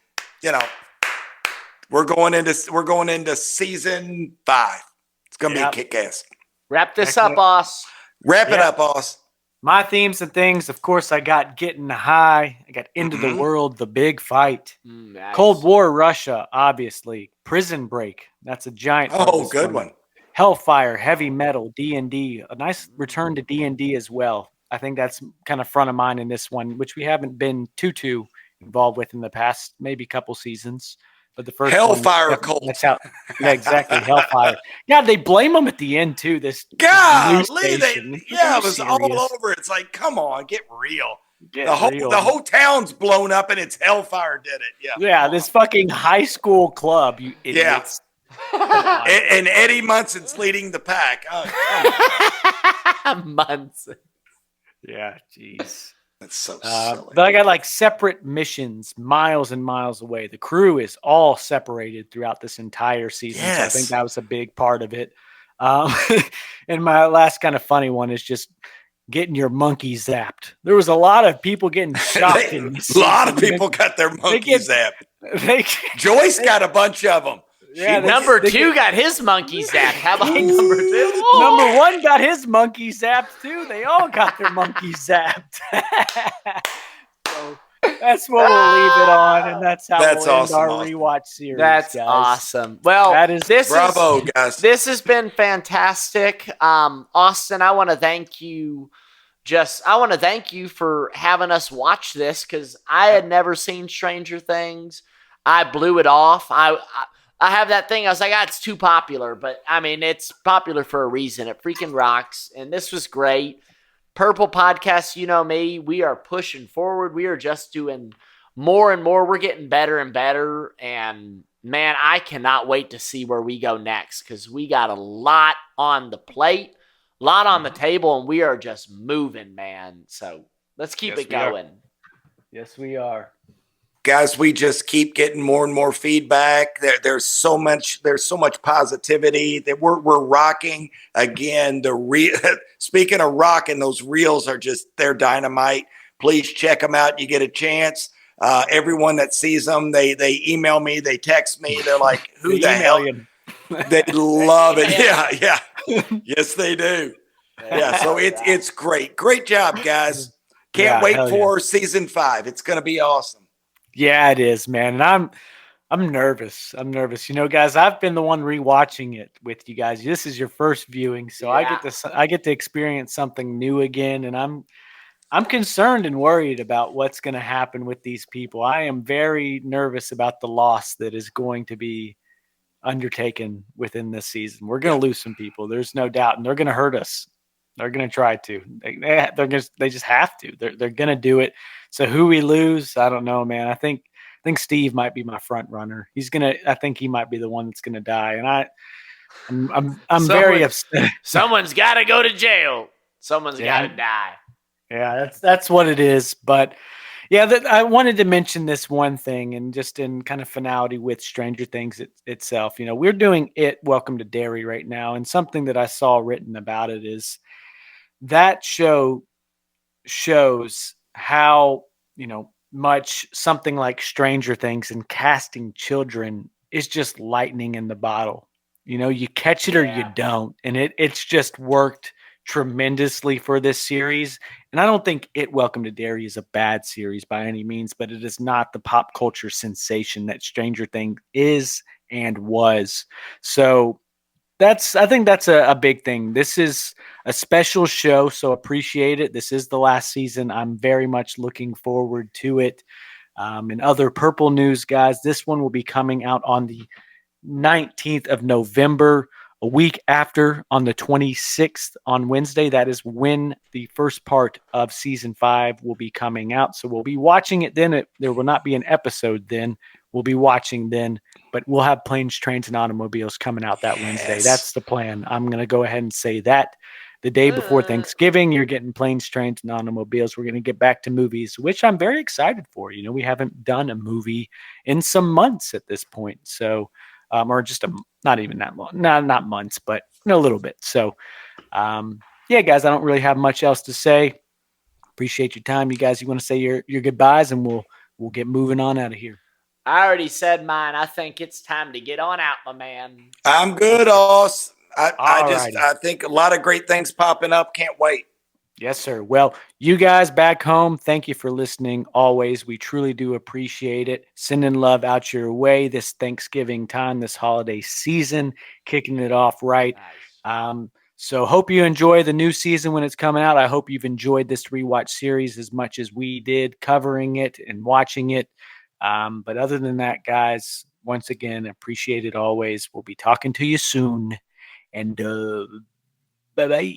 We're going into season 5. It's going to be a kick ass. Wrap this up, boss. Wrap it up, boss. My themes and things, of course, I got Getting High. I got Into the World, The Big Fight. Nice. Cold War, Russia, obviously. Prison Break. That's a giant. Oh, good one. Hellfire, Heavy Metal, D&D. A nice return to D&D as well. I think that's kind of front of mind in this one, which we haven't been too involved with in the past maybe couple seasons. But the first Hellfire cult. That's how. Yeah, exactly. Hellfire. Yeah, they blame them at the end too. It was all over. It's like, come on, get real. The whole town's blown up, and it's Hellfire did it. Yeah. This fucking high school club. You idiots. Yeah. and Eddie Munson's leading the pack. Munson. Yeah. Jeez. That's so silly. But I got separate missions miles and miles away. The crew is all separated throughout this entire season. Yes. So I think that was a big part of it. And my last kind of funny one is just getting your monkey zapped. There was a lot of people getting shocked. A lot of people got their monkey zapped. Joyce got a bunch of them. Yeah, number 2 got his monkey zapped. How about number 2? Number 1 got his monkey zapped too. They all got their monkey zapped. So that's what we'll leave it on, and that's how we'll end our rewatch series. That's guys. awesome. Well, bravo, guys. This has been fantastic. Austin, I want to thank you. I want to thank you for having us watch this because I had never seen Stranger Things. I blew it off. I have that thing. I was like, it's too popular. But, I mean, it's popular for a reason. It freaking rocks. And this was great. Purple Podcast, you know me, we are pushing forward. We are just doing more and more. We're getting better and better. And, man, I cannot wait to see where we go next because we got a lot on the plate, a lot on the table, and we are just moving, man. So let's keep it going. Yes, we are. Guys, we just keep getting more and more feedback. There's so much positivity that we're rocking. Again, speaking of rocking, those reels are they're dynamite. Please check them out. You get a chance. Everyone that sees them, they email me, they text me. They're like, "Who the hell?" They love it. Yeah. Yes, they do. Yeah. So it's great. Great job, guys. Can't wait for season 5. It's going to be awesome. Yeah, it is, man. And I'm nervous. You know, guys, I've been the one rewatching it with you guys. This is your first viewing, so I get to experience something new again, and I'm concerned and worried about what's going to happen with these people. I am very nervous about the loss that is going to be undertaken within this season. We're going to lose some people. There's no doubt, and they're going to hurt us. They're going to try to. They just have to. They're going to do it. So who we lose, I don't know, man. I think Steve might be my front runner. I think he might be the one that's going to die, and I'm very upset. Someone's got to go to jail. Someone's got to die. Yeah, that's what it is. But yeah, I wanted to mention this one thing, and just in kind of finality with Stranger Things itself. You know, we're doing Welcome to Derry right now, and something that I saw written about it is that show shows how, you know, much something like Stranger Things and casting children is just lightning in the bottle. You know, you catch it or you don't. And it's just worked tremendously for this series. And I don't think Welcome to Derry is a bad series by any means, but it is not the pop culture sensation that Stranger Things is and was. So I think that's a big thing. This is a special show, so appreciate it. This is the last season. I'm very much looking forward to it. In other Purple news, guys, this one will be coming out on the 19th of November, a week after, on the 26th on Wednesday. That is when the first part of season 5 will be coming out. So we'll be watching it then. There will not be an episode then. We'll be watching then, but we'll have Planes, Trains, and Automobiles coming out that Wednesday. That's the plan. I'm going to go ahead and say that. The day before Thanksgiving, you're getting Planes, Trains, and Automobiles. We're going to get back to movies, which I'm very excited for. You know, we haven't done a movie in some months at this point. So, or just not even that long. Not months, but a little bit. So, yeah, guys, I don't really have much else to say. Appreciate your time. You guys, you want to say your goodbyes, and we'll get moving on out of here. I already said mine. I think it's time to get on out, my man. I'm good, Oz. I think a lot of great things popping up. Can't wait. Yes, sir. Well, you guys back home, thank you for listening always. We truly do appreciate it. Sending love out your way this Thanksgiving time, this holiday season, kicking it off right. Nice. So hope you enjoy the new season when it's coming out. I hope you've enjoyed this rewatch series as much as we did covering it and watching it. But other than that, guys, once again, appreciate it always. We'll be talking to you soon. And bye-bye.